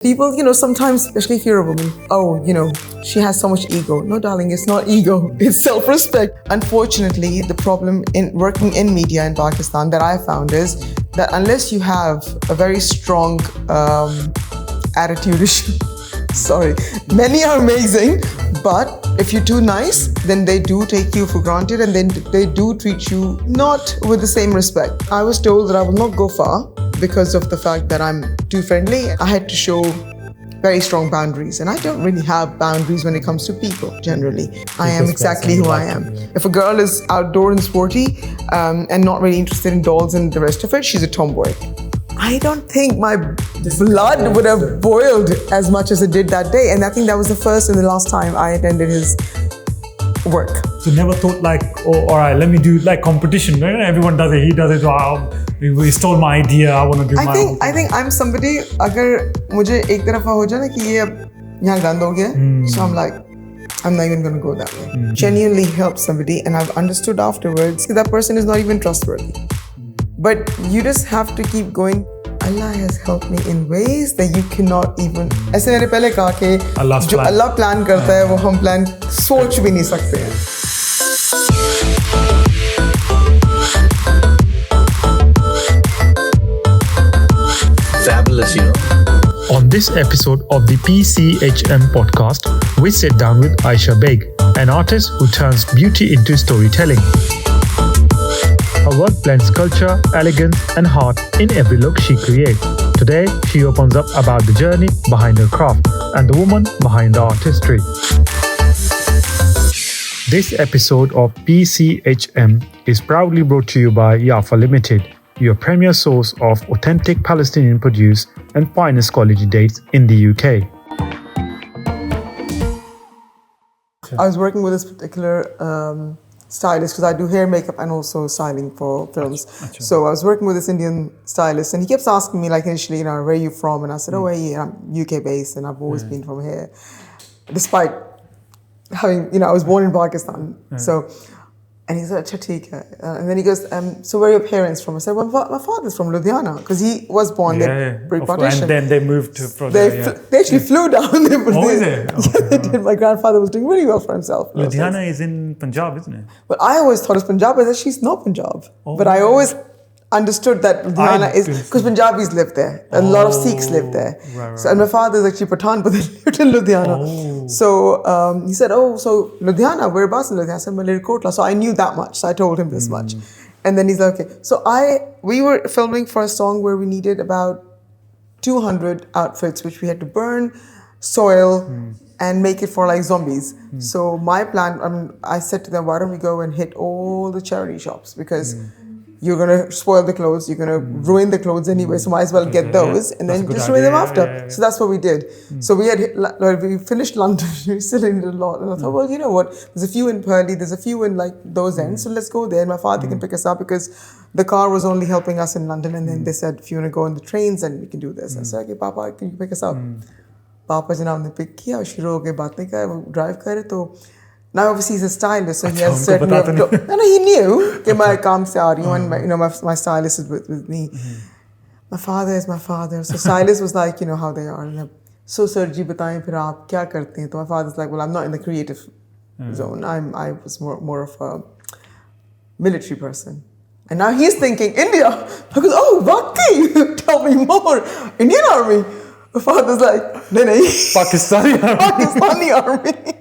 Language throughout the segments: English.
People, sometimes, especially if you're a woman, she has so much ego. No, darling, it's not ego, it's self-respect. Unfortunately, the problem in working in media in Pakistan that I found is that unless you have a very strong attitude issue, sorry, many are amazing, but if you're too nice, then they do take you for granted and then they do treat you not with the same respect. I was told that I will not go far because of the fact that I'm too friendly. I had to show very strong boundaries, and I don't really have boundaries when it comes to people generally. I am exactly who I am. If a girl is outdoor and sporty and not really interested in dolls and the rest of it, she's a tomboy. I don't think my blood would have boiled as much as it did that day, and I think that was the first and the last time I attended his work. So never thought like, oh, all right, let me do like competition. Right? Everyone does it, he does it. Wow, we stole my idea. I want to do my own. I think I'm somebody. अगर मुझे एक तरफा हो जाए ना कि ये अब यहाँ गंद हो गया, so I'm like, I'm not even going to go that way. Genuinely help somebody, and I've understood afterwards that person is not even trustworthy. But you just have to keep going. Allah has helped me in ways that you cannot even. ऐसे मैंने पहले कहा कि जो अल्लाह plan करता है वो हम प्लान सोच भी नहीं सकते हैं. Fabulous, On this episode of the PCHM Podcast, we sit down with Ayesha Baig, an artist who turns beauty into storytelling. Her work blends culture, elegance, and heart in every look she creates. Today, she opens up about the journey behind her craft and the woman behind the artistry. This episode of PCHM is proudly brought to you by Yafa Limited, your premier source of authentic Palestinian produce and finest quality dates in the UK. I was working with this particular stylist because I do hair, makeup, and also styling for films. So I was working with this Indian stylist, and he kept asking me, like, initially, where are you from? And I said, I'm UK based, and I've always been from here, despite having, I was born in Pakistan. So, and he said, "Acha, theek hai." And then he goes, so where are your parents from? I said, well, my father's from Ludhiana, because he was born there pre-partition. And then they moved from they actually flew down there. They did. My grandfather was doing really well for himself. Ludhiana is in Punjab, isn't it? But I always thought it's Punjab, but she's not Punjab. But I always understood that Ludhiana is, because Punjabis live there. A lot of Sikhs live there. Right. So, and my father is actually Pathan, but they lived in Ludhiana. So he said, so Ludhiana, whereabouts in Ludhiana? I said, Malerkotla. So I knew that much. So I told him this much. And then he's like, okay. So we were filming for a song where we needed about 200 outfits, which we had to burn, soil, and make it for like zombies. So my plan, I said to them, why don't we go and hit all the charity shops? Because you're going to spoil the clothes, you're going to ruin the clothes anyway, so might as well get those and then destroy them after. So that's what we did. So we finished London, we still needed a lot. And I thought, well, you know what, there's a few in Purley, there's a few in like those ends, so let's go there. And my father can pick us up because the car was only helping us in London. And then they said, if you want to go on the trains, then we can do this. I said, okay, Papa, can you pick us up? Papa janaab ne pick kiya, shuru ho gaye baatein kar, drive kare to. Now obviously he's a stylist, so he has certain way of no, he knew that my kaam se aa rahi hu, and my stylist is with me. My father is my father. So stylist was like, how they are. And so sir ji bataएं फिर आप क्या करते हैं? So my father's like, well, I'm not in the creative zone. I was more of a military person. And now he's thinking India. I goes, oh, Bhakti, tell me more. Indian army. My father's like, no, Pakistani army.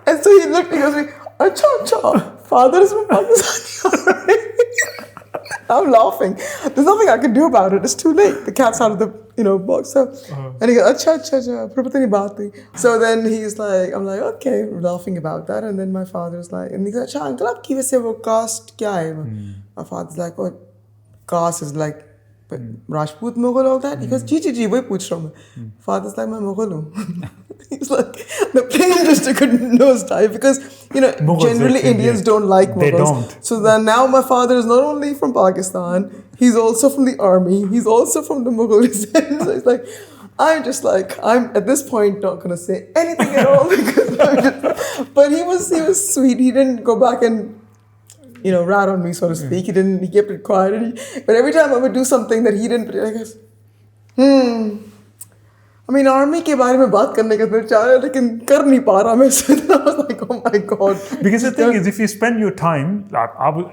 And so he looked, he goes, acha, father is from Pakistani army. I'm laughing. There's nothing I can do about it. It's too late. The cat's out of the box. So, and he goes, acha. So then he's like, I'm like, okay, we're laughing about that. And then my father's like, and he goes, acha, uncle, aapki वैसे वो caste क्या है? My father's like, oh, caste is like Rajput Mughal, all that. He goes, ji, वही पूछ रहा हूँ. Father's like, मैं Mughal हूँ. He's like, the plane just took a nosedive because, generally Indians don't like Mughals. They don't. So then now my father is not only from Pakistan, he's also from the army, he's also from the Mughal descent. So it's like, I'm at this point not going to say anything at all because but he was sweet. He didn't go back and rat on me, so to speak. He kept it quiet. But every time I would do something that he didn't, I guess, I mean, army के बारे में बात करने का तो चाह रहा है, लेकिन कर नहीं पा रहा मैं. So I was like, oh my God. Because the thing is, if you spend your time,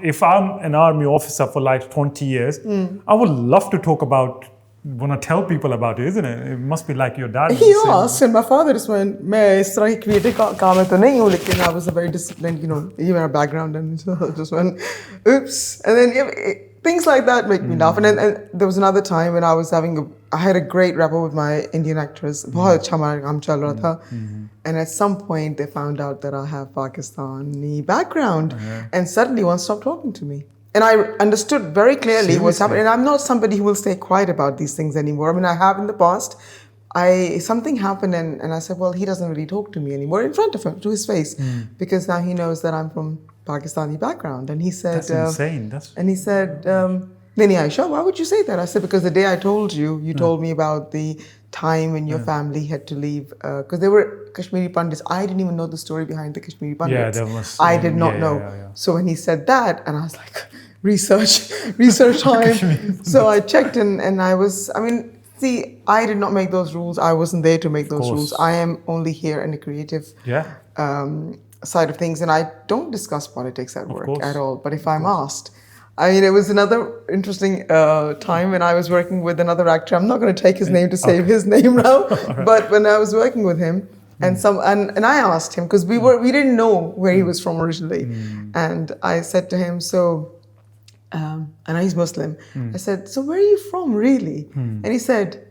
if I'm an army officer for like 20 years, I would love to talk about, want to tell people about it, isn't it? It must be like your dad. He asked, and my father just went, मैं इस तरह की creative काम में तो नहीं हूँ, लेकिन I was a very disciplined, even our background, and so I just went, oops. And then things like that make me laugh. And then there was another time when I had a great rapport with my Indian actress. बहुत अच्छा हमारा काम चल रहा था. And at some point they found out that I have Pakistani background, and suddenly one stopped talking to me. And I understood very clearly what's happening. And I'm not somebody who will stay quiet about these things anymore. I mean, I have in the past. Something happened and I said, well, he doesn't really talk to me anymore in front of him, to his face, because now he knows that I'm from Pakistani background. And he said, that's insane. And he said, Nini Ayesha, why would you say that? I said, because the day I told you, you told me about the time when your family had to leave, because they were Kashmiri Pandits. I didn't even know the story behind the Kashmiri Pandits. I did not know. So when he said that, and I was like, research time. So I checked and see, I did not make those rules. I wasn't there to make those rules. I am only here in the creative side of things, and I don't discuss politics at work at all. But if I'm asked, it was another interesting time when I was working with another actor. I'm not going to take his name to save his name now. But when I was working with him, and I asked him, because we didn't know where he was from originally, and I said to him, and he's Muslim. I said, so where are you from, really? And he said,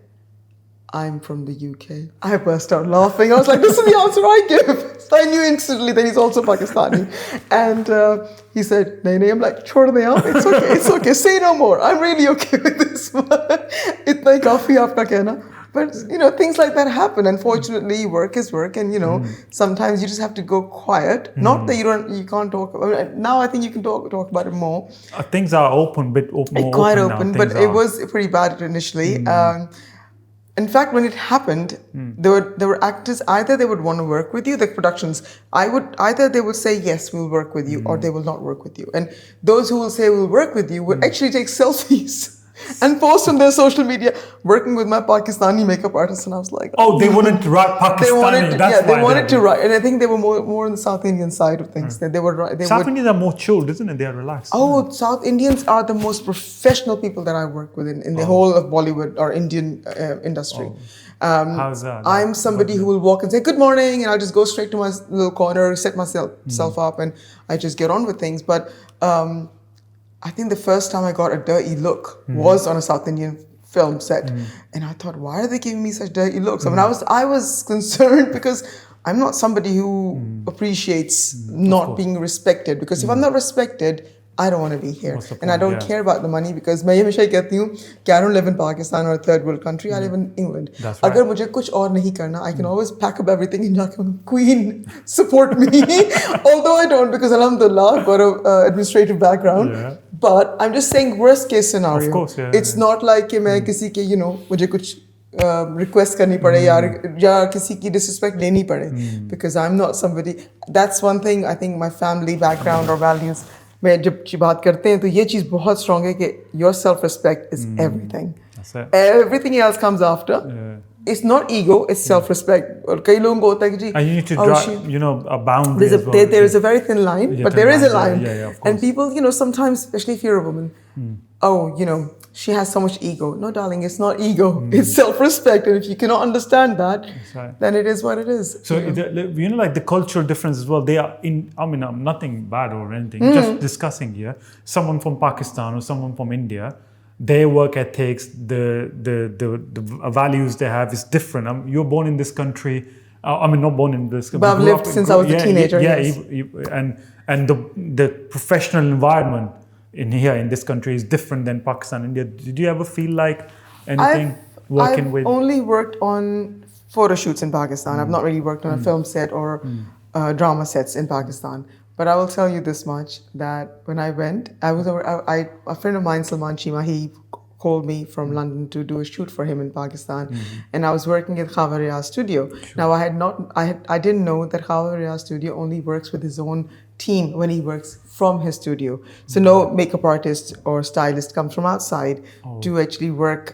I'm from the UK. I burst out laughing. I was like, this is the answer I give. So I knew instantly that he's also Pakistani. And he said, nahi. I'm like, chhod de aap. It's okay. Say no more. I'm really okay with this one. Itna hi kafi aapka kehna. But, things like that happen. Unfortunately, work is work. And, sometimes you just have to go quiet. Not that you can't talk about it. Now I think you can talk about it more. Things are quite open. But it was pretty bad initially. In fact, when it happened, there were actors, either they would want to work with you, the productions, either they would say, yes, we'll work with you, or they will not work with you. And those who will say we'll work with you would actually take selfies and post on their social media, working with my Pakistani makeup artist. And I was like, they wanted to write Pakistani. They wanted to write. And I think they were more on the South Indian side of things. South Indians are more chilled, isn't it? They are relaxed. South Indians are the most professional people that I work with in the whole of Bollywood or Indian industry. How's that? I'm somebody who will walk and say, good morning, and I'll just go straight to my little corner, set myself up, and I just get on with things. But I think the first time I got a dirty look was on a South Indian film set. And I thought, why are they giving me such dirty looks? I mean, I was concerned because I'm not somebody who appreciates not being respected. Because if I'm not respected, I don't want to be here. And I don't care about the money, because मैं हमेशा ही कहती हूँ कि I don't live in Pakistan or a third world country. I live in England. अगर मुझे कुछ और नहीं करना, I can always pack up everything and जाके Queen, support me. Although I don't, because alhamdulillah, I've got an administrative background. But I'm just saying worst case scenario. Of course, it's not like कि मैं किसी के मुझे कुछ request करनी पड़े या किसी की disrespect लेनी पड़े. Because I'm not somebody. That's one thing I think my family background or values. में जब बात करते हैं तो ये चीज़ बहुत strong है कि your self-respect is everything. Everything else comes after. It's not ego, it's self-respect. और कई लोगों को होता है कि जी, and you need to draw, a boundary as well. There is a very thin line, but there is a line. And people, sometimes, especially if you're a woman, she has so much ego. No, darling, it's not ego. It's self-respect. And if you cannot understand that, then it is what it is. So, like the cultural difference as well, they are I'm nothing bad or anything, just discussing here. Someone from Pakistan or someone from India, their work ethics, the values they have is different. You're born in this country. Not born in this country. But I've lived since I was a teenager. And the professional environment in this country is different than Pakistan, India. Did you ever feel like anything I've only worked on photo shoots in Pakistan. I've not really worked on a film set or drama sets in Pakistan. But I will tell you this much, that when I went, a friend of mine, Salman Chima, he called me from London to do a shoot for him in Pakistan, and I was working at Khawa Riyaz studio. Now I didn't know that Khawa Riyaz studio only works with his own team when he works from his studio. So no makeup artist or stylist comes from outside to actually work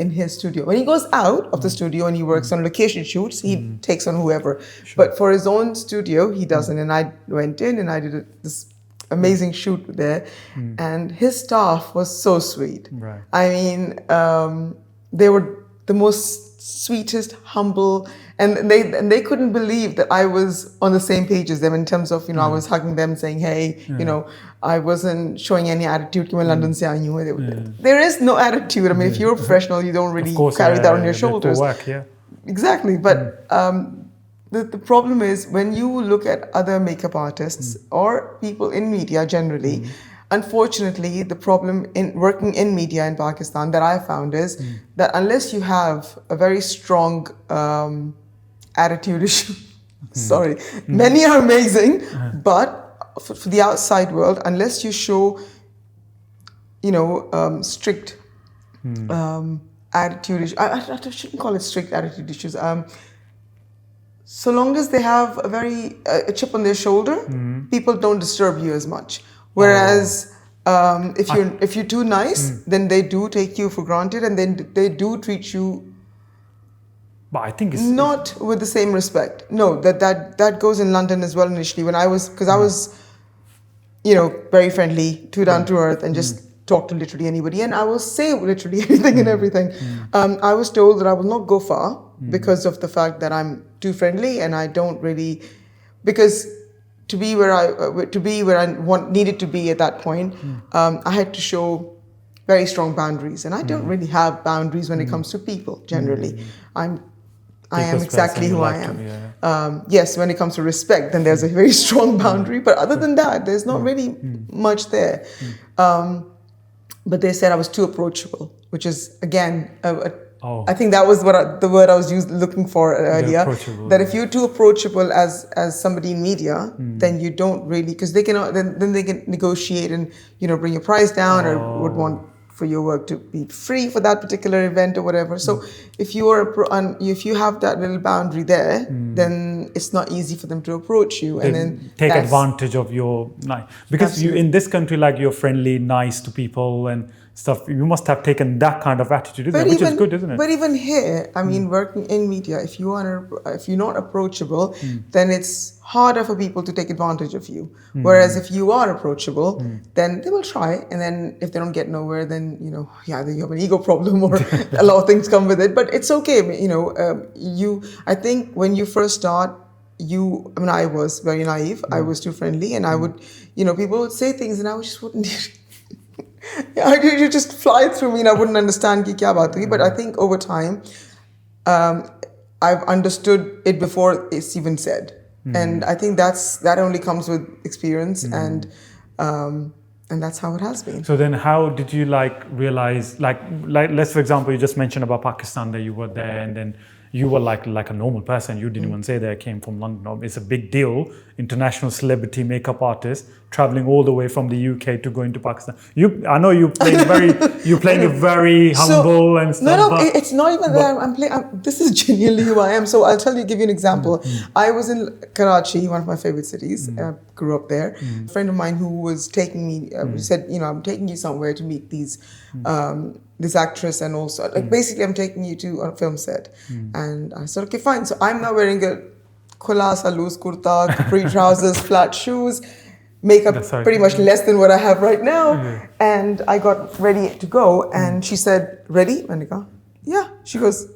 in his studio. When he goes out of the studio and he works on location shoots, he takes on whoever. But for his own studio, he doesn't. And I went in and I did this amazing shoot there, and his staff was so sweet. Right. I mean, they were the most sweetest, humble, and they couldn't believe that I was on the same page as them in terms of, I was hugging them, saying, hey, I wasn't showing any attitude. Ki main London se aayi hu. There is no attitude. I mean, if you're a professional, you don't really carry that on your shoulders. Exactly, but the problem is when you look at other makeup artists or people in media generally, unfortunately, the problem in working in media in Pakistan that I found is that unless you have a very strong attitude issue, many are amazing, but for the outside world, unless you show, strict attitude issues, I shouldn't call it strict attitude issues. So long as they have a chip on their shoulder, people don't disturb you as much. Whereas if you're too nice, then they do take you for granted, and then they do treat you. But I think it's not with the same respect. No, that goes in London as well initially. Because I was, very friendly, too down to earth, and just talk to literally anybody, and I will say literally anything and everything. I was told that I will not go far because of the fact that I'm too friendly, and I don't really, because to be where I needed to be at that point, I had to show very strong boundaries, and I don't really have boundaries when it comes to people. Generally, I am exactly who I am. Yes, when it comes to respect, then there's a very strong boundary. But other than that, there's not really much there. But they said I was too approachable, which is again, I think that was the word I was looking for earlier. That if you're too approachable as somebody in media, then you don't really, because they cannot. Then they can negotiate and bring your price down, or would want for your work to be free for that particular event or whatever. So if you have that little boundary there, then it's not easy for them to approach you and then take advantage of your nice. Because absolutely. You in this country, like, you're friendly, nice to people and stuff. You must have taken that kind of attitude, which is good, isn't it? But even here, I mean, working in media, if you're not approachable, then it's harder for people to take advantage of you. Whereas if you are approachable, then they will try, and then if they don't get nowhere, then then you have an ego problem, or a lot of things come with it. But it's okay. I think when you first start, I was very naive. I was too friendly, and I would, people would say things, and I just wouldn't. You just fly through me, and I wouldn't understand ki kya baat hui. But I think over time, I've understood it before it's even said, and I think that only comes with experience, and that's how it has been. So then, how did you realize, let's, for example, you just mentioned about Pakistan, that you were there, and then you were like a normal person. You didn't even say that I came from London. It's a big deal. International celebrity makeup artist traveling all the way from the UK to going to Pakistan. I know you're playing it very humble and stuff. No, it's not even that I'm playing. This is genuinely who I am. So I'll give you an example. I was in Karachi, one of my favorite cities. I grew up there. A friend of mine who was taking me said, I'm taking you somewhere to meet this actress, and also basically I'm taking you to a film set. And I said, okay, fine. So I'm now wearing a khulasa loose kurta, capri trousers, flat shoes, makeup pretty much less than what I have right now. And I got ready to go, and she said, ready? And I go, yeah. She goes,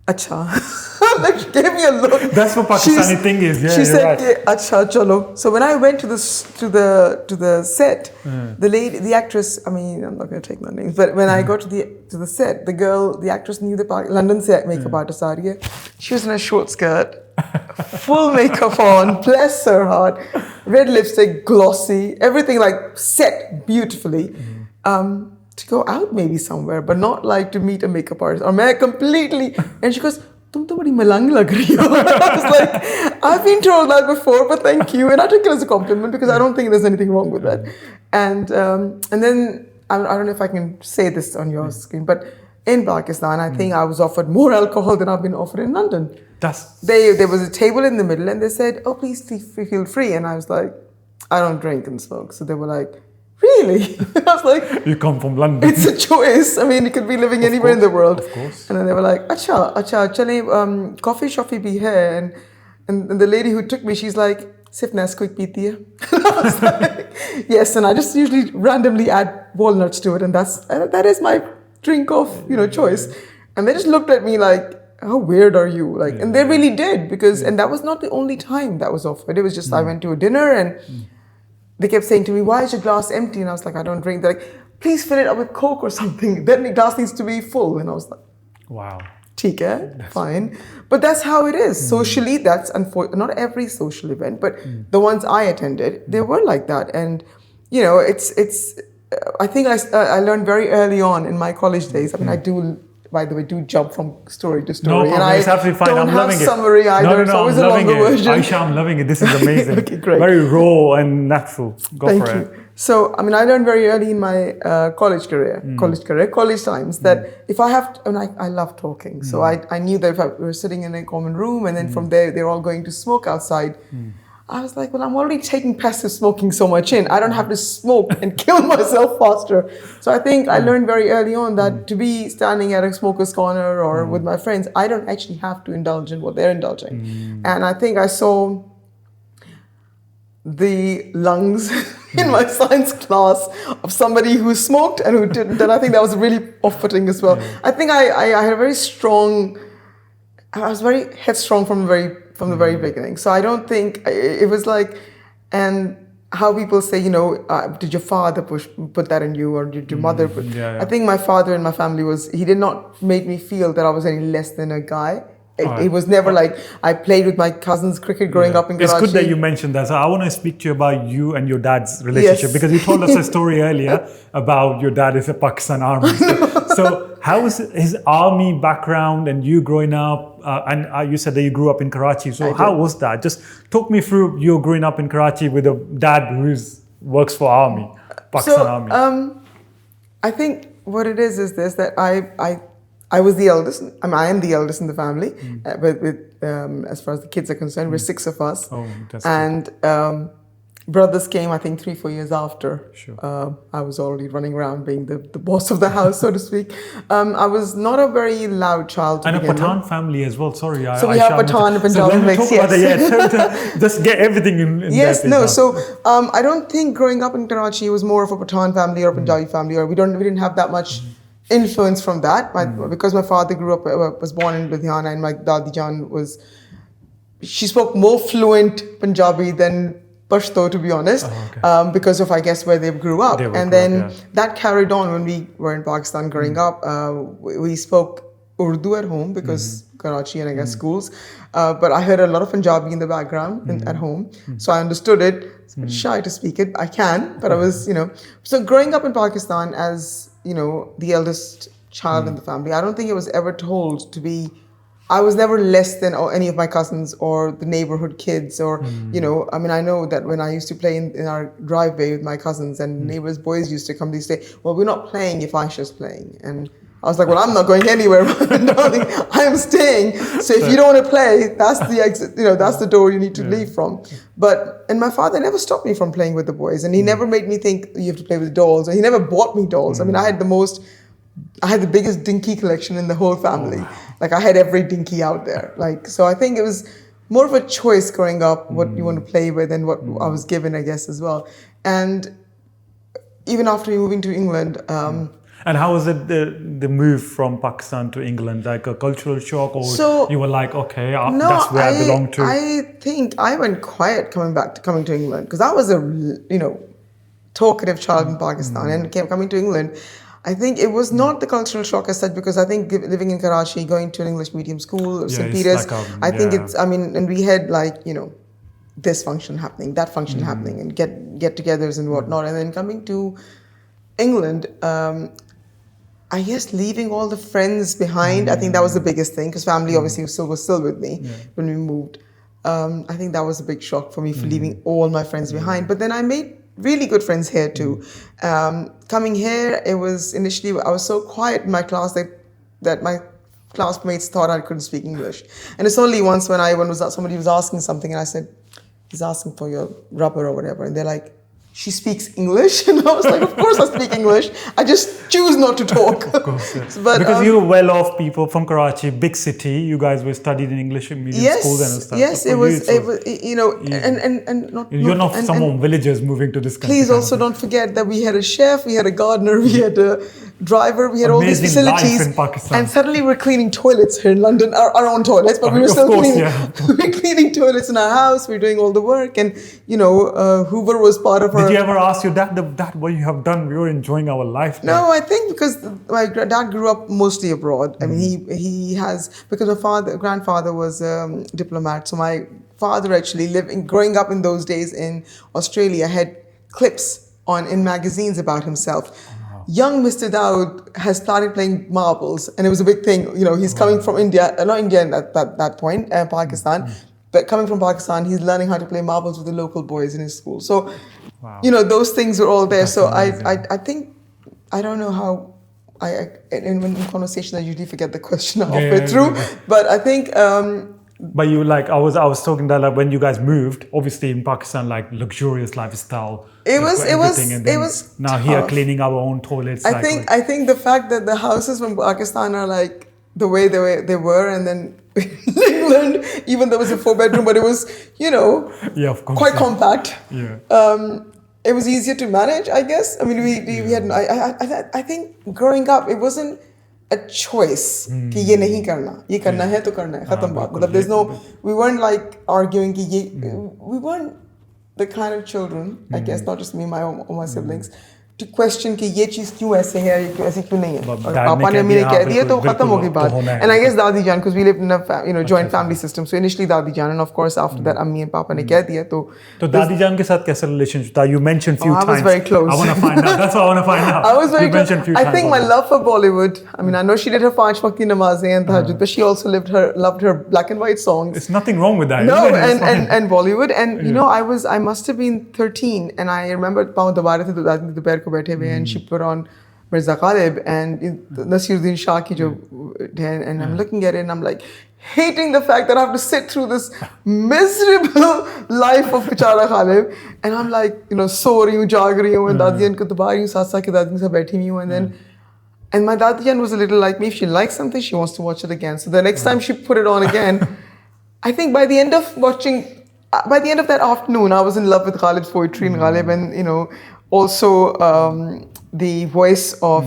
acha. She gave me a look. That's what Pakistani thing is. Yeah, she said, acha, chalo. So when I went to the set, the actress, I'm not going to take no names, but when I got to the set, the actress knew the London set makeup artist Arya. She was in a short skirt, full makeup on, bless her heart, red lipstick, glossy, everything set beautifully. To go out maybe somewhere, but not to meet a makeup artist. Or मैं completely, and she goes, "Tum to badi malang lag rahi ho." I was like, I've been told that before, but thank you. And I took it as a compliment because I don't think there's anything wrong with that. And then I don't know if I can say this on your screen, but in Pakistan, I think I was offered more alcohol than I've been offered in London. There was a table in the middle and they said, oh, please feel free. And I was like, I don't drink and smoke. So they were like, really? I was like, you come from London. It's a choice. I mean, you could be living anywhere in the world. Of course. And then they were like, acha, chale, coffee shoppy bhi hai. And the lady who took me, she's like, sif Nesquik peeti hai. And I was like, yes. And I just usually randomly add walnuts to it. And that is my drink of, choice. And they just looked at me like, how weird are you? Like, and they really did because, and that was not the only time that was offered. It was just, I went to a dinner and they kept saying to me, why is your glass empty? And I was like, I don't drink. They're like, please fill it up with Coke or something. Then the glass needs to be full. And I was like, wow. Theek hai, fine. But that's how it is. Socially, that's not every social event, but the ones I attended, they were like that. And, it's I think I learned very early on in my college days. I mean, I do, by the way, jump from story to story. No problem, it's absolutely fine. I'm loving it. Summary either. It's always a longer version. Ayesha, I'm loving it. This is amazing. Okay, great. Very raw and natural. Thank you. So, I mean, I learned very early in my college times, that if I have to, and I love talking. So I knew that if we were sitting in a common room and then from there, they're all going to smoke outside. I was like, well, I'm already taking passive smoking so much in. I don't have to smoke and kill myself faster. So I think I learned very early on that to be standing at a smoker's corner or with my friends, I don't actually have to indulge in what they're indulging. And I think I saw the lungs in my science class of somebody who smoked and who didn't. And I think that was really off-putting as well. I think I had a very strong, I was very headstrong from the very beginning. So I don't think it was like, and how people say, did your father put that in you or did your mother put? I think my father and my family he did not make me feel that I was any less than a guy. It was never like, I played with my cousins cricket growing up in Karachi. It's good that you mentioned that. So I want to speak to you about you and your dad's relationship because you told us a story earlier about your dad is a Pakistan Army. So how was his army background and you growing up? And you said that you grew up in Karachi. So how was that? Just talk me through you growing up in Karachi with a dad who works for Army, Pakistan Army. I think what it is this, that I was the eldest. I mean, I am the eldest in the family. But as far as the kids are concerned, we're 6 of us. Oh, that's and brothers came, I think, 3-4 years after. Sure. I was already running around being the boss of the house, so to speak. I was not a very loud child to and begin a Pathan with. family as well. Sorry, so we have Pathan and Punjabi mix. Yes. Just get everything in yes, there. No. So I don't think growing up in Karachi was more of a Pathan family or a Punjabi family, or we didn't have that much influence from that. Because my father was born in Ludhiana, and my Dadi Jan she spoke more fluent Punjabi than Pashto, to be honest, because of, I guess, where they grew up. That carried on when we were in Pakistan growing up. We spoke Urdu at home because Karachi and I guess schools. But I heard a lot of Punjabi in the background at home. So I understood it. I'm shy to speak it. I can, but I was, So growing up in Pakistan as, the eldest child in the family, I don't think it was ever told to be, I was never less than any of my cousins or the neighborhood kids or, I mean, I know that when I used to play in our driveway with my cousins and neighbors' boys used to come, they say, well, we're not playing if Aisha's playing. And I was like, well, I'm not going anywhere. I am staying. So if you don't want to play, that's the exit, that's the door you need to leave from. And my father never stopped me from playing with the boys. And he never made me think you have to play with dolls. And he never bought me dolls. I mean, I had the biggest dinky collection in the whole family. Like I had every dinky out there. So I think it was more of a choice growing up, what you want to play with and what I was given, I guess, as well. And even after moving to England. And how was it the move from Pakistan to England? Like a cultural shock, or you were like, okay, that's where I belong to? I think I went quiet coming to England because I was a talkative child in Pakistan and coming to England. I think it was not the cultural shock as such because I think living in Karachi, going to an English medium school or St. Peter's, I think and we had this function happening, that function happening and get-togethers and whatnot. And then coming to England, I guess leaving all the friends behind, I think that was the biggest thing because family obviously was still with me when we moved. I think that was a big shock for me for leaving all my friends behind. But then I made really good friends here too. Coming here, it was initially, I was so quiet in my class that my classmates thought I couldn't speak English. And it's only once when somebody was asking something and I said, he's asking for your rubber or whatever. And they're like, she speaks English? And I was like, of course I speak English. I just choose not to talk. Of course, yeah. But, because you're well-off people from Karachi, big city. You guys were studied in English medium schools and stuff. Yes, so it was, you know, and you're not some villagers moving to this country. Please also don't forget that we had a chef, we had a gardener, we had a driver, we had all these facilities. Life in Pakistan. And suddenly we're cleaning toilets here in London, our own toilets, but we were still cleaning. Yeah. We're cleaning toilets in our house, we're doing all the work, and you know, Hoover was part of our... Did you ever ask your dad that what you have done? We were enjoying our life. No, I think because my dad grew up mostly abroad. I mean, he has, because my grandfather was a diplomat, so my father actually growing up in those days in Australia, had clips in magazines about himself. Young Mr. Dawood has started playing marbles, and it was a big thing. You know, he's coming from India, not India at that point, Pakistan, but coming from Pakistan, he's learning how to play marbles with the local boys in his school. So, you know, those things are all there. That's so I think, I don't know how, in conversation I usually forget the question halfway through, but I think... But you I was talking that when you guys moved, obviously in Pakistan, luxurious lifestyle. It was now tough. Here cleaning our own toilets. I think the fact that the houses from Pakistan are the way they were, and then England, even though it was a 4-bedroom, but it was, you know, of course, quite compact. Yeah. It was easier to manage, I guess. I mean, we had. I think growing up, it wasn't a choice कि ये नहीं करना, ये करना है तो करना है, खत्म बात. मतलब there's no, we weren't arguing कि ये, we weren't the kind of children, I guess, not just me, my siblings, to question कि ये चीज़ क्यों ऐसे है, ये ऐसे क्यों नहीं है. और पापा ने मेरे कह दिया तो खत्म हो गई बात. And I guess दादी जान, because we lived in a joint family system, so initially दादी जान, and of course after that अम्मी and पापा ने कह दिया तो. तो दादी जान के साथ कैसा relationship था? You mentioned few times. I was very close. I want to find out. That's what I want to find out. I was very close. I think my love for Bollywood. I mean, I know she did her 5 waqti namazein and tahajjud, but she also loved her black and white songs. There's nothing wrong with that. No, and Bollywood, and you know, I must have been 13, and I remember पाँव दबा रहे थे दोपहर को बैठे हुए, and she put on Mirza Ghalib and Nasiruddin Shah ki jo, and I'm looking at it and I'm like hating the fact that I have to sit through this miserable life of Bichara Ghalib, and I'm like, you know, so rahi hu, jaag rahi hu, and Dadiyan ko daba rahi hu, sath ke Dadiyan ke saath bathi hu, and then and my Dadiyan was a little like me, if she likes something she wants to watch it again, so the next time she put it on again, I think by the end of that afternoon I was in love with Ghalib's poetry and Ghalib, and you know, also the voice of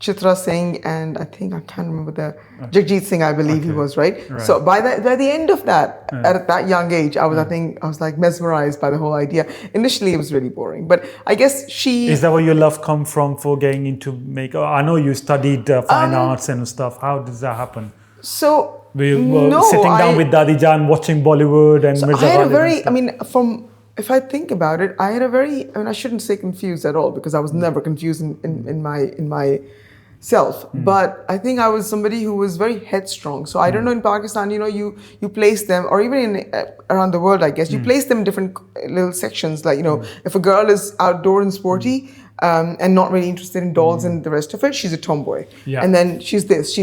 Chitra Singh, and I can't remember the Jagjit Singh, I believe he was, right? So by the end of that, at that young age, I was like mesmerized by the whole idea. Initially it was really boring, but I guess Is that where your love come from for getting into makeup? I know you studied fine arts and stuff. How does that happen? So sitting down with Dadi Jan, watching Bollywood and Mirza Ghalib. If I think about it, I shouldn't say confused at all, because I was never confused in myself. But I think I was somebody who was very headstrong. So I don't know, in Pakistan, you know, you place them, or even around the world, I guess, you place them in different little sections. Like, you know, if a girl is outdoor and sporty, and not really interested in dolls and the rest of it, she's a tomboy. Yeah. And then she's this,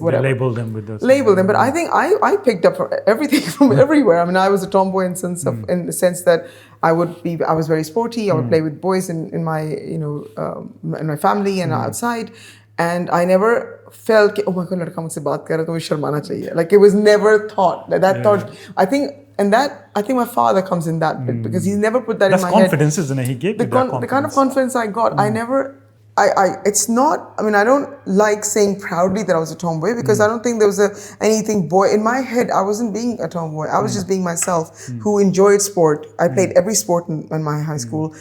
whatever. They label them with those. Label them, but I think I picked up everything from everywhere. I mean, I was a tomboy in the sense that I was very sporty. I would play with boys in my, you know, in my family and outside. And I never felt, oh my God, ladka mujhse baat kar raha hai, to mujhe sharmana chahiye. Like, it was never thought. Thought, I think my father comes in that bit, because he's never put that in my head. That's confidence, isn't it? He gave you that confidence. The kind of confidence I got, it's not, I mean, I don't like saying proudly that I was a tomboy, because I don't think there was anything boy. In my head, I wasn't being a tomboy. I was just being myself, who enjoyed sport. I played every sport in my high school.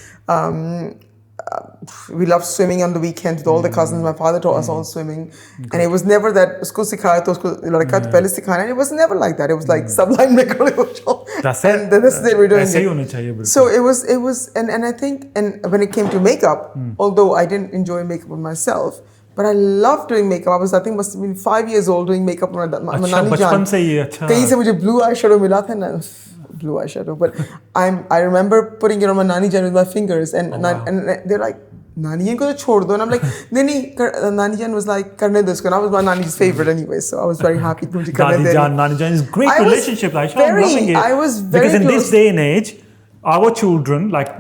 We loved swimming on the weekend with all the cousins. My father taught us all swimming. And it was never that, usko sikhaya to usko ladka pehle sikhana. It was never like that. It was like, sublime mein karo ho. That's it. And this is it, we're doing it. So it was, and I think, and when it came to makeup, although I didn't enjoy makeup on myself, but I loved doing makeup. I think must have been 5 years old doing makeup. अच्छा, बचपन से ही अच्छा. कहीं से मुझे blue eyeshadow मिला था ना. blue eyeshadow. But I remember putting it on my Nani Jan with my fingers, and they're like, Nani Jan ko to chhod do. And I'm like, Nani Jan was like, karne do isko. And I was my Nani's favorite anyway, so I was very happy to karne de. Nani Jan is great relationship, Ayesha. I'm loving it. I was very because in close. this day and age, our children, like,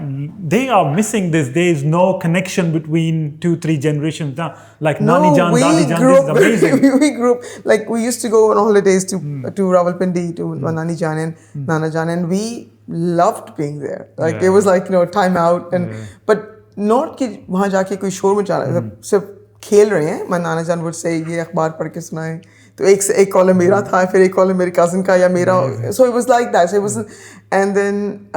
they are missing this. There is no connection between 2-3 generations now. Like Nani Jan, Dadi Jan, this is amazing. We grew up, like, we used to go on holidays to Rawalpindi, to Nani Jan and Nana Jan, and we loved being there. Like, it was like, time out. But not कि वहाँ जाके कोई शोर मचा रहा है, सिर्फ खेल रहे हैं. My Nana Jan would say, ये अखबार पढ़ के सुनाएं. तो एक कॉलम मेरा था, फिर एक कॉलम मेरे cousin का या मेरा. So it was like that. So it wasn't, and then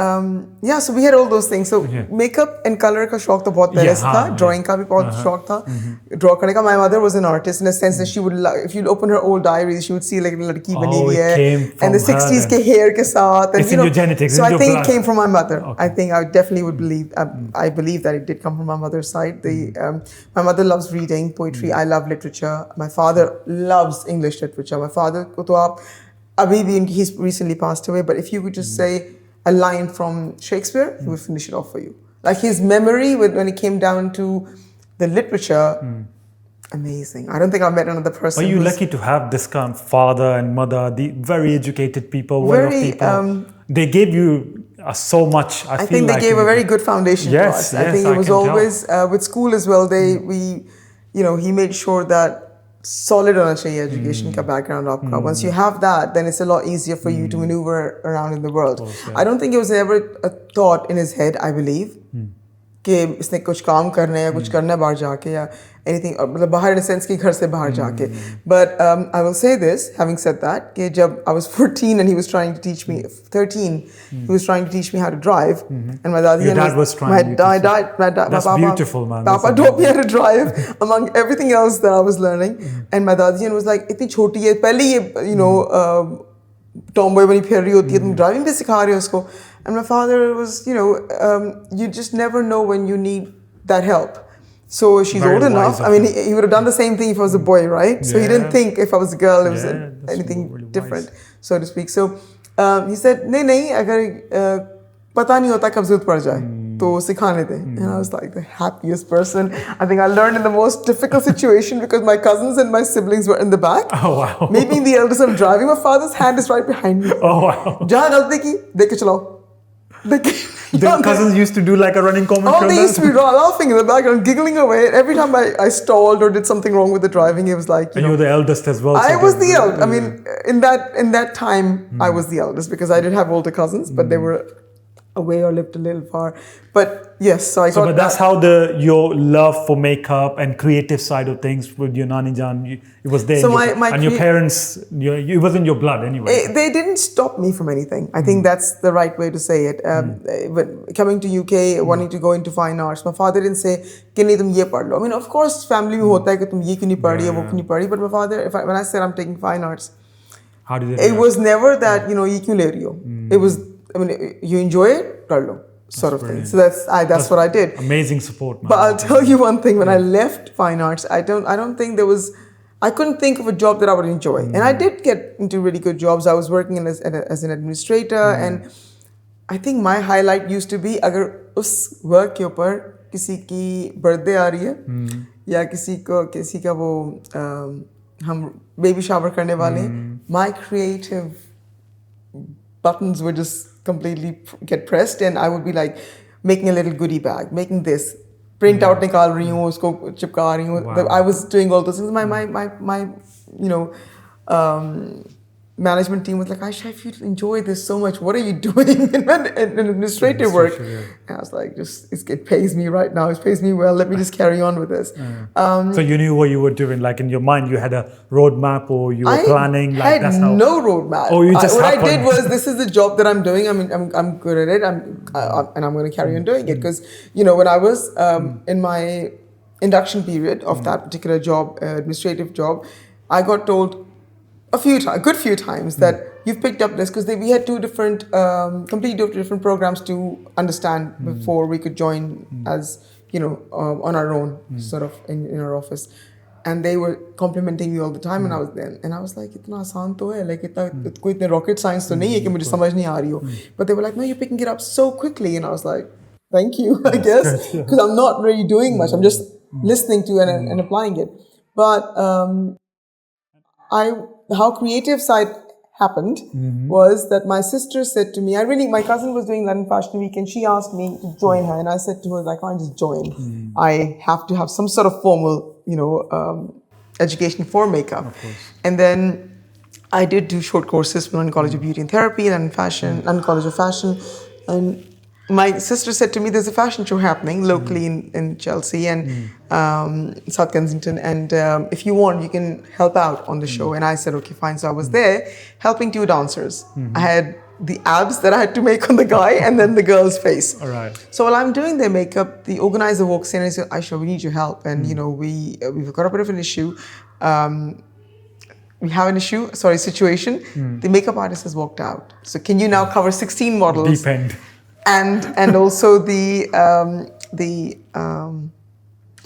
so we had all those things. So makeup and color का शौक तो बहुत पहले से था. Drawing का भी बहुत शौक था. Draw करने का. My mother was an artist in a sense that she would, if you open her old diaries, she would see like a लड़की बनी हुई है, and the 60s के hair के साथ. And it's in your genetics. So I think it came from my mother. Okay. I think I definitely would believe. I believe that it did come from my mother's side. My mother loves reading poetry. I love literature. My father loves English literature. My father को तो आप अभी भी, he's recently passed away, but if you could just say a line from Shakespeare, he would finish it off for you. Like his memory when it came down to the literature, amazing. I don't think I've met another person. Are you lucky to have this kind of father and mother, the very educated people, well-off people? They gave you so much. I think they gave a very good foundation to us. I think it was always with school as well. He made sure that solid होना चाहिए education का background आपका. Once you have that, then it's a lot easier for you to maneuver around in the world. I don't think it was ever a thought in his head, I believe, कि इसने कुछ काम करना है या कुछ करना है बाहर जाके या anything, मतलब बाहर in a sense कि घर से बाहर जाके. But I will say this, having said that, कि जब I was 14 and he was trying to teach me, 13, he was trying to teach me how to drive, and my dad was trying. My dad, that's Papa, beautiful, man. Papa taught me how to drive among everything else that I was learning, and my dadiyan was like, इतनी छोटी है, पहले ये tomboy बनी फिर रही होती है, तुम driving भी सिखा रहे हो उसको. And my father was, you just never know when you need that help. So she's Very old enough. I mean, he would have done the same thing if I was a boy, right? So he didn't think if I was a girl, it was anything really different, so to speak. So he said, नहीं, अगर पता नहीं होता कब ज़रूरत पड़ जाए, तो सिखाने दे. And I was like the happiest person. I think I learned in the most difficult situation because my cousins and my siblings were in the back. Oh wow. Me being the eldest, I'm driving. My father's hand is right behind me. Oh wow. जहाँ गलती की, देख के चलाओ. The cousins used to do like a running commentary. Oh, they used to be laughing in the background, giggling away. Every time I stalled or did something wrong with the driving, it was like, you were the eldest as well. I was the eldest. I mean, in that time, I was the eldest because I did have older cousins, but they were away or lived a little far. But yes, so I got but that's how your love for makeup and creative side of things with your Nani Jan, it was there. So and your parents, it was in your blood anyway. They didn't stop me from anything. I think that's the right way to say it. But coming to UK, wanting to go into fine arts, my father didn't say, कि नहीं तुम ये पढ़ लो. I mean, of course, family में होता है कि तुम ये क्यों नहीं पढ़ रही, वो क्यों नहीं पढ़ रही. But my father, when I said I'm taking fine arts, how did it was never that, ये क्यों ले रही हो. It was, I mean, you enjoy it, कर लो. Sort of thing. So that's what I did. Amazing support, man. But I'll tell you one thing: when I left fine arts, I don't think there was. I couldn't think of a job that I would enjoy, and I did get into really good jobs. I was working as an administrator, and I think my highlight used to be अगर उस work के ऊपर किसी की birthday आ रही है या किसी का वो हम baby shower करने वाले, my creative buttons would just completely get pressed, and I would be like making a little goodie bag, making this print out निकाल रही हूँ, उसको चिपका रही हूँ. I was doing all those things. My management team was like, Ayesha, if you enjoy this so much, what are you doing in administrative work? And I was like, it pays me right now. It pays me well. Let me just carry on with this. So you knew what you were doing. Like in your mind, you had a roadmap, or you were planning. Like I had no roadmap. Oh, you just what happened. I did was, this is the job that I'm doing. I mean, I'm good at it. and I'm going to carry on doing it because when I was in my induction period of that particular job, administrative job, I got told a good few times that you've picked up this because we had two different, completely different programs to understand before we could join as, on our own, sort of in our office. and they were complimenting me all the time, and I was there, and I was like, "Itna aasan to hai, like itna koi itne rocket science to nahi hai ki mujhe samajh nahi aa rahi ho." But they were like, "No, you're picking it up so quickly," and I was like, "Thank you, I guess," because I'm not really doing much. I'm just listening to it and applying it. But how creative side happened was that my sister said to me, my cousin was doing London Fashion Week, and she asked me to join her, and I said to her, I can't just join. I have to have some sort of formal, education for makeup. And then I did do short courses from London College of Beauty and Therapy, London College of Fashion, and my sister said to me, there's a fashion show happening locally in Chelsea and South Kensington, and if you want, you can help out on the show. And I said, okay, fine. So I was there helping 2 dancers. I had the abs that I had to make on the guy and then the girl's face. All right. So while I'm doing their makeup, the organizer walks in and says, Ayesha, we need your help. And, we've got a bit of an issue. We have an situation. The makeup artist has walked out. So can you now cover 16 models? Deep end. And also the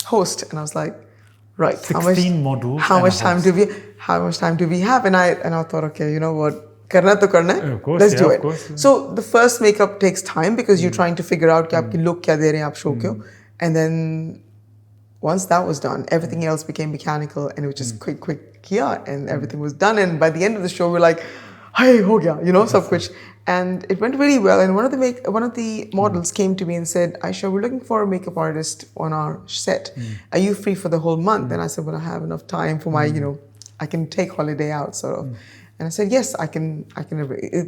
host, and I was like, right, 16 models. How much time do we have? And I thought, okay, you know what, karna to karna hai. Of course, let's do it. Course, So the first makeup takes time because you're trying to figure out कि आपके look क्या दे रहे हैं आप show को. And then once that was done, everything else became mechanical, and it was just quick kiya, and everything was done. And by the end of the show, we're like, hey, ho gaya, sab kuch. And it went really well. And one of the models came to me and said, Ayesha, we're looking for a makeup artist on our set. Are you free for the whole month? And I said, well, I have enough time for my, I can take holiday out, sort of. And I said, yes, I can.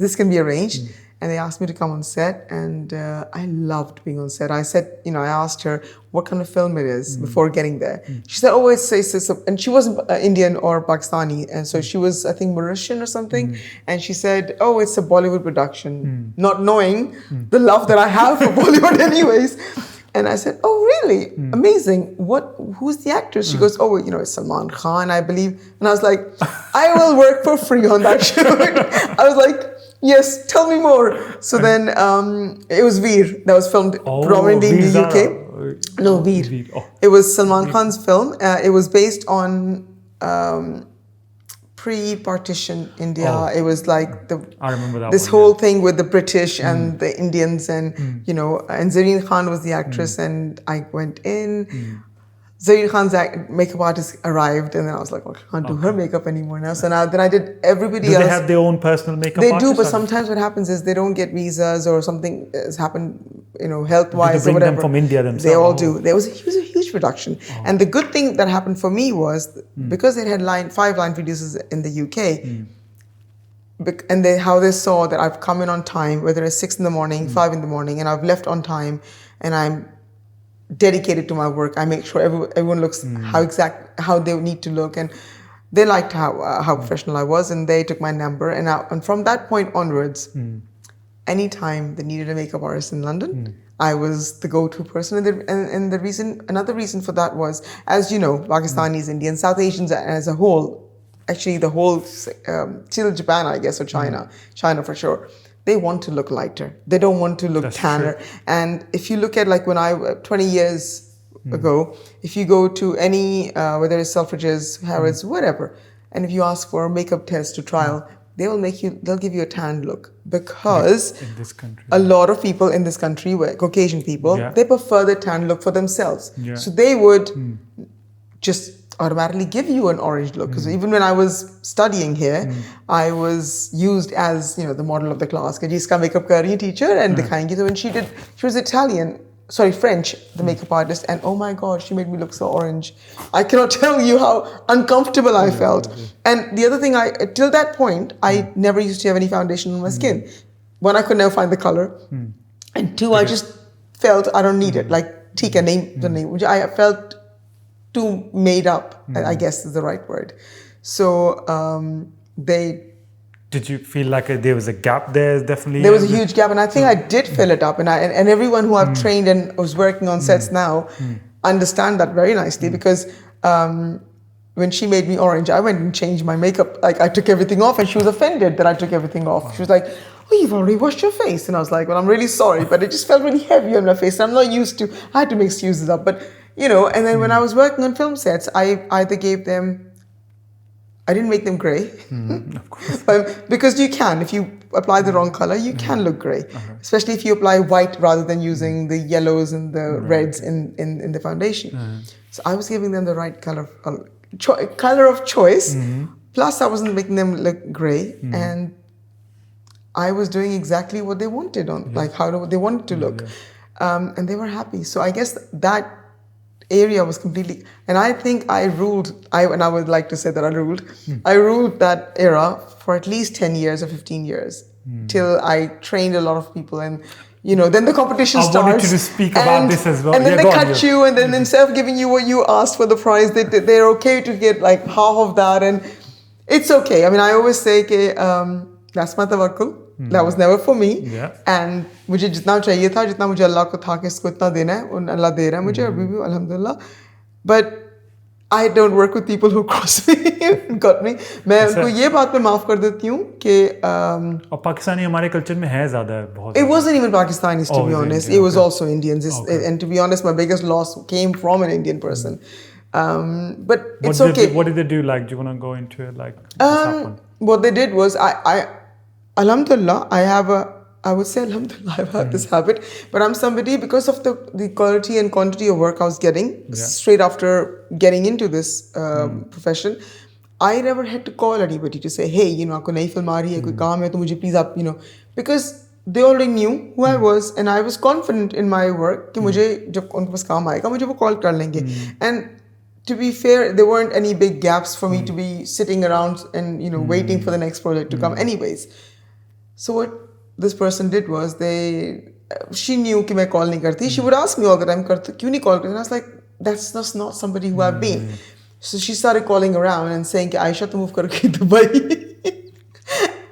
This can be arranged. And they asked me to come on set, and I loved being on set. I said, I asked her what kind of film it is before getting there. She said, oh, it's and she wasn't Indian or Pakistani, and so she was, I think, Mauritian or something. And she said, oh, it's a Bollywood production, not knowing the love that I have for Bollywood anyways. And I said, oh, really? Amazing. Who's the actress? She goes, oh, it's Salman Khan, I believe. And I was like, I will work for free on that shoot. I was like, yes, tell me more. So then it was Veer that was filmed prominently in the UK. No, Veer. Oh. It was Salman Khan's film. It was based on pre-partition India. It was like I remember that this whole thing with the British and the Indians, and and Zareen Khan was the actress, and I went in. Zareen Khan's makeup artist arrived, and then I was like, okay, I can't do her makeup anymore now. So then I did everybody else. Do they have their own personal makeup artist? They do, but sometimes what happens is they don't get visas or something has happened, health-wise or whatever. Bring them from India themselves? They all do. There was a huge production. And the good thing that happened for me was, because they had 5 line producers in the UK, and how they saw that I've come in on time, whether it's 6 in the morning, 5 in the morning, and I've left on time, and I'm dedicated to my work. I make sure everyone looks how they need to look, and they liked how professional I was, and they took my number. And from that point onwards, anytime they needed a makeup artist in London, I was the go-to person. And another reason for that was, as you know, Pakistanis, Indians, South Asians as a whole, actually the whole till Japan, I guess, or China for sure. They want to look lighter. They don't want to look tanner. True. And if you look at 20 years ago, if you go to any, whether it's Selfridges, Harrods, whatever, and if you ask for a makeup test to trial, they'll give you a tan look, because in this country, a lot of people in this country, Caucasian people, they prefer the tan look for themselves. Yeah. So they would just automatically give you an orange look, because even when I was studying here, I was used as the model of the class. Ki jiska makeup kar rahi teacher and dikhayenge. So when she was French, the makeup artist, and oh my God, she made me look so orange. I cannot tell you how uncomfortable I felt. And the other thing, till that point, I never used to have any foundation on my skin. One, I could never find the color, and two, I just felt I don't need it. Like Tika, the name, which I felt too made up, I guess is the right word. So Did you feel like there was a gap there? Definitely. There was a huge gap, and I think I did fill it up. And everyone who I've trained and was working on sets now understand that very nicely, because when she made me orange, I went and changed my makeup. Like I took everything off, and she was offended that I took everything off. Wow. She was like, oh, you've already washed your face. And I was like, well, I'm really sorry, but it just felt really heavy on my face. I'm not used to, I had to make excuses up. But And then when I was working on film sets, I either gave them, I didn't make them grey. Of course. Because you can, if you apply the wrong color, you can look grey. Especially if you apply white rather than using the yellows and the reds in the foundation. So I was giving them the right color of choice. Plus I wasn't making them look grey. And I was doing exactly what they wanted like how they wanted to look. And they were happy. So I guess that area was completely, and I think I ruled, and I would like to say that I ruled that era for at least 10 years or 15 years till I trained a lot of people, and then the competition starts. I wanted you to speak about this as well. And then they cut you, and then instead of giving you what you asked for the prize, they're okay to get like half of that, and it's okay. I mean, I always say that's my tawakkul. That was never for me. And मुझे जितना चाहिए था, जितना मुझे अल्लाह को था कि इसको इतना देना है, उन अल्लाह दे रहा है मुझे अभी भी अल्हम्दुलिल्लाह. But I don't work with people who cross me, got me. मैं उनको ये बात पे माफ कर देती हूँ कि और पाकिस्तानी हमारे कल्चर में है ज़्यादा बहुत. It wasn't even Pakistanis, to be honest. It was also Indians. And to be honest, my biggest loss came from an Indian person. But it's okay. What did they do? Like, do you want to go into it? Like, what they did was Alhamdulillah, I would say Alhamdulillah, I've had this habit, but I'm somebody, because of the quality and quantity of work I was getting straight after getting into this profession, I never had to call anybody to say, hey, aapko nayi film aa rahi hai, koi kaam hai, to mujhe please aap, because they already knew who I was, and I was confident in my work, कि मुझे जब उनके पास काम आएगा, मुझे वो call कर लेंगे. And to be fair, there weren't any big gaps for me to be sitting around and, waiting for the next project to come anyways. So what this person did was she knew कि मैं call नहीं करती. She would ask me all the time, क्यों नहीं call करती? And I was like, that's just not somebody who I've been. So she started calling around and saying, Ayesha, to move करके Dubai.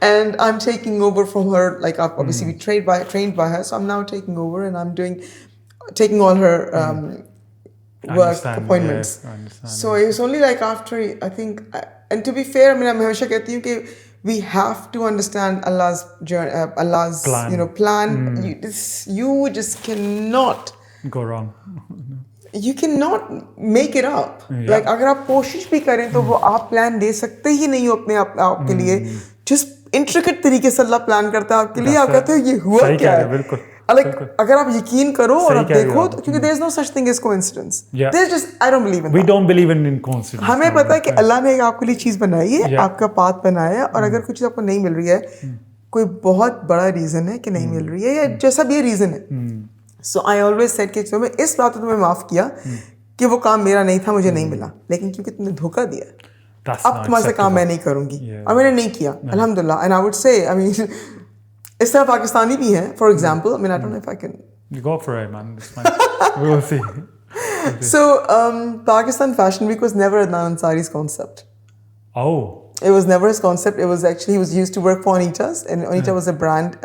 And I'm taking over from her. Like obviously we trained by her, so I'm now taking over and I'm taking all her work appointments. So it was only like after, I think, and to be fair, I mean, I'm हमेशा कहती हूँ कि we have to understand Allah's journey, Allah's plan. You just cannot go wrong. You cannot make it up. Like अगर आप कोशिश भी करें तो वो आप प्लान दे सकते ही नहीं हो अपने आप के लिए. Just intricate तरीके से अल्लाह प्लान करता है आपके लिए. आप कहते हो ये हुआ क्या है? Like अगर आप यकीन करो और आप देखो तो क्योंकि there is no such thing as coincidence. There's just I don't believe in that. We don't believe in coincidence. हमें पता है कि अल्लाह ने आपके लिए चीज़ बनाई है, आपका पाथ बनाया है, और अगर कुछ चीज़ आपको नहीं मिल रही है, कोई बहुत बड़ा रीज़न है कि नहीं मिल रही है, या जैसा भी ये रीज़न है. So I always said कि मैं इस बात को तुम्हें माफ़ किया कि वो काम मेरा नहीं था, मुझे नहीं मिला, लेकिन क्योंकि तुमने धोखा दिया, अब तुम्हारे से काम मैं नहीं करूँगी, और मैंने नहीं किया, अल्हम्दुलिल्लाह. And I would say, I mean, इस तरह पाकिस्तानी भी हैं. For example, I mean, I don't know if I can. You go for it, man. It's fine. We will see. So, Pakistan Fashion Week was never Adnan Ansari's concept. Oh. It was never his concept. It was actually, he used to work for Anita's, and Anita was a brand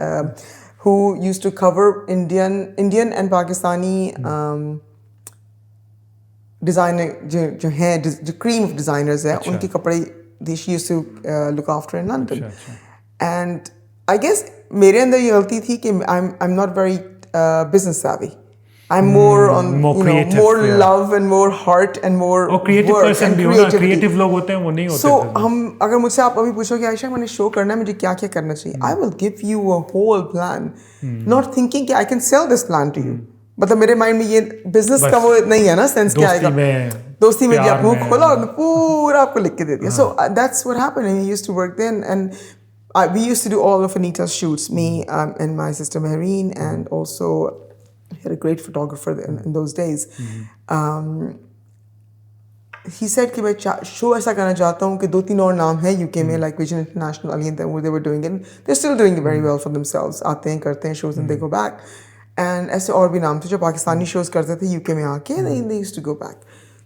who used to cover Indian and Pakistani designer, जो cream of designers है, उनके कपड़े she used to look after in London. And I guess मेरे अंदर ये गलती थी कि I'm not very business savvy. I'm more on creative, more love and more heart and more creative work person and creativity. Creative लोग होते हैं वो नहीं होते. So हम अगर मुझसे आप अभी पूछोगे आयशा मैंने शो करना है मुझे क्या क्या करना चाहिए, I will give you a whole plan, not thinking कि I can sell this plan to you. मतलब मेरे माइंड में ये बिजनेस का वो नहीं है ना सेंस क्या आएगा, दोस्ती में आप मुंह खोला और पूरा आपको लिख के दे दिया. So that's what happened, and he used to work then, and we used to do all of Anita's shoots, me and my sister Mehreen, and also he had a great photographer in those days. He said कि मैं show ऐसा करना चाहता हूँ कि 2-3 और नाम है यूके में, like Vision International, Ali and them, they were doing it. They're still doing it very well for themselves. आते हैं करते हैं shows and they go back. And ऐसे और भी नाम थे जो पाकिस्तानी shows करते थे यूके में आके, and they used to go back.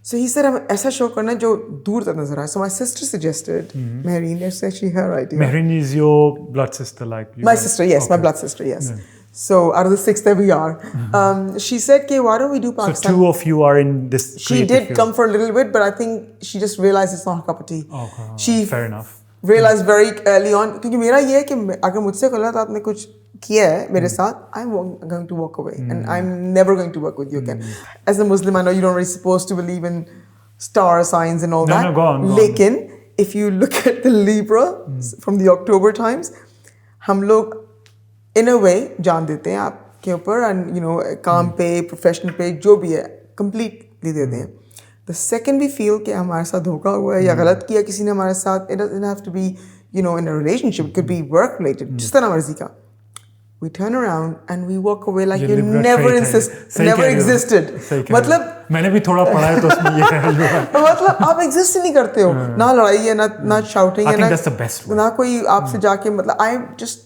So he said, हम ऐसा शो करना जो दूर तक नजर आए. So my sister suggested, Mehreen, it's actually her idea. Mehreen is your blood sister, like you my sister, yes, okay. My blood sister, yes. Yeah. So out of the 6 that we are, she said, "Okay, why don't we do Pakistan?" So 2 of you are in this. She did come for a little bit, but I think she just realized it's not her cup of tea. Okay, fair enough. realized very early on, क्योंकि मेरा ये है कि अगर मुझसे गलत आपने कुछ किया है मेरे साथ, I'm going to walk away and I'm never going to work with you again. As a Muslim, I know you don't really supposed to believe in star signs and all that. No, go on. लेकिन if you look at the Libra from the October times, हम लोग in a way जान देते हैं आपके ऊपर, and you know काम पे, professional पे, जो भी है completely देते हैं. The second we feel कि हमारे साथ धोखा हुआ है या गलत किया किसी ने हमारे साथ, it doesn't have to be, you know, in a relationship, it could be work related, जिस तरह मर्जी का. We turn around and we walk away like you never existed. मतलब मैंने भी थोड़ा पढ़ा है तो उसमें ये है. मतलब आप exist ही नहीं करते हो, ना लड़ाई है, ना shouting है, ना कोई आपसे जाके मतलब I just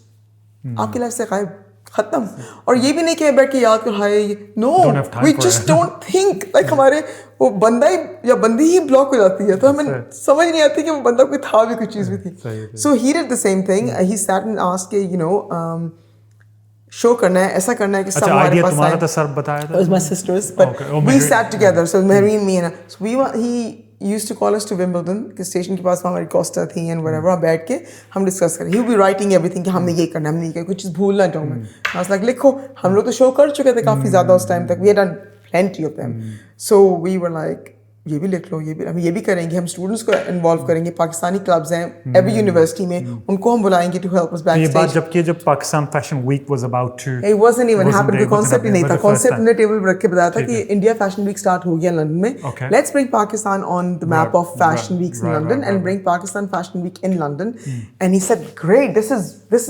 आपकी लाइफ से गायब, खत्म. और ये भी नहीं कि बैठ के याद कर hi, no, we just don't think like हमारे वो बंदा ही या बंदी ही ब्लॉक हो जाती है, तो हमें समझ नहीं आती कि वो बंदा कोई था भी, कुछ चीज़ भी थी. So he did the same thing. He sat and asked के यू नो शो करना है, ऐसा करना है कि सब हमारे पास तुम्हारा तो सर बताया था. My sisters, but we sat together. So Marine, me and so he used to call us to Wimbledon के स्टेशन के पास हमारी कोस्टा थी and whatever. हम बैठ के हम डिस्कस करें. He would be writing everything कि हमने ये करना, हमने ये करना, कुछ चीज़ भूल ना जाऊँ मैं. I was like लिखो, हम लोग तो शो कर चुके थे काफ़ी ज़्यादा उस टाइम तक. We had done plenty of them. So we were like ये भी लिख लो, हम ये भी करेंगे, हम स्टूडेंट्स को इन्वॉल्व करेंगे. पाकिस्तानी क्लब्स हैं एवरी यूनिवर्सिटी में, उनको हम बुलाएंगे to help us back stage. ये बात जब Pakistan fashion week was about to, it wasn't even happened, कोई कांसेप्ट ही नहीं था. कांसेप्ट ने टेबल पर रख के बताया था कि इंडिया फैशन वीक स्टार्ट हो गया लंदन में, let's bring Pakistan on the map of fashion weeks in London and bring Pakistan fashion week in London. And he said great, this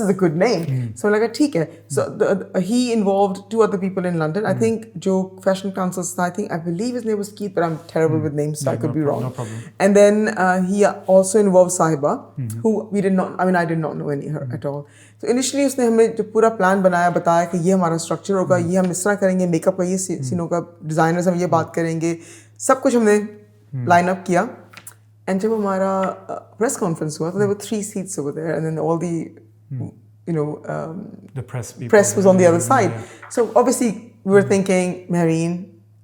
is a good name. So लगा ठीक है. So he involved two other people in London. I think जो fashion council था, I think I believe his name was Keith, but I am terrible with names, so I could be wrong. No problem. And then he also involved Sahiba, who we did not, I mean, I did not know any her at all. So initially उसने हमें जो पूरा plan बनाया, बताया कि ये हमारा structure होगा, ये हम इस तरह करेंगे, मेकअप का ये सीन होगा, डिजाइनर्स हम ये बात करेंगे, सब कुछ हमने लाइन अप किया. एंड जब हमारा प्रेस कॉन्फ्रेंस हुआ, तो there were 3 seats over there, and then all the you know the press was on the other side. So obviously we were thinking Marine,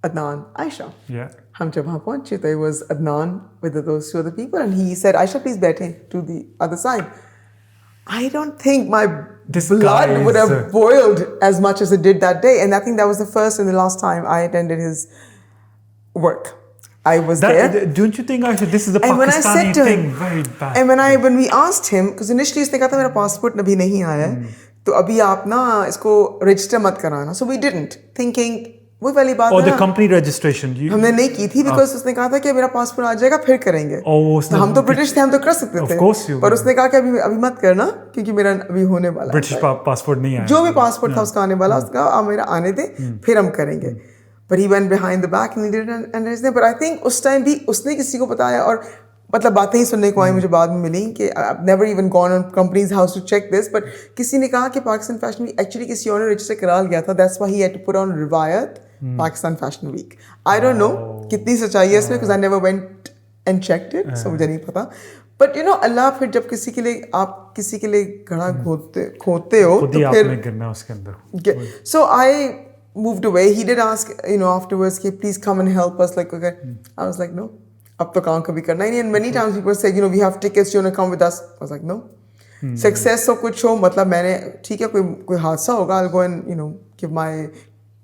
Adnan, Ayesha. Yeah. हम जब वहाँ पहुँचे, तो it was Adnan with those 2 other people, and he said, Ayesha, please बैठे to the other side. I don't think my blood would have boiled as much as it did that day, and I think that was the first and the last time I attended his work. I was there. Don't you think, Ayesha, this is the Pakistani thing, very bad. And when we asked him, because initially उसने कहा था मेरा passport अभी नहीं आया है, तो अभी आप ना इसको register मत कराना. So we didn't, thinking वो वाली बात है. the company registration हमने नहीं की थी, because उसने कहा था कि मेरा पासपोर्ट आ जाएगा फिर करेंगे. तो हम तो ब्रिटिश थे, हम तो कर सकते थे, पर उसने कहा कि अभी मत करना, क्योंकि मेरा अभी होने वाला ब्रिटिश पासपोर्ट नहीं आया, जो भी पासपोर्ट था उसका आने वाला, उसका आप मेरा आने दे, फिर हम करेंगे. But he went behind the back and he did it, and but I think उस टाइम भी उसने किसी को बताया, और मतलब बातें ही सुनने को आई मुझे बाद में मिली कि I've never even gone on company's house to check this, but किसी ने कहा कि पाकिस्तान फैशन वीक एक्चुअली किसी और ने रजिस्टर करा लिया था, that's why he had to put on रिवायत Pakistan fashion week. I don't know कितनी सच्चाई है इसमें, because I never went and checked it, so मुझे नहीं पता. But you know, अल्लाह फिर जब किसी के लिए आप किसी के लिए घड़ा खोदते हो, तो फिर गिरना उसके अंदर. So I moved away. He did ask, you know, afterwards, "Can please come and help us?" Like, okay. I was like, no. अब तो काम कभी करना ही नहीं. And many times people say, you know, we have tickets, you want to come with us? I was like, no. Success हो कुछ हो, मतलब मैंने ठीक है कोई हादसा होगा, I'll go and you know give my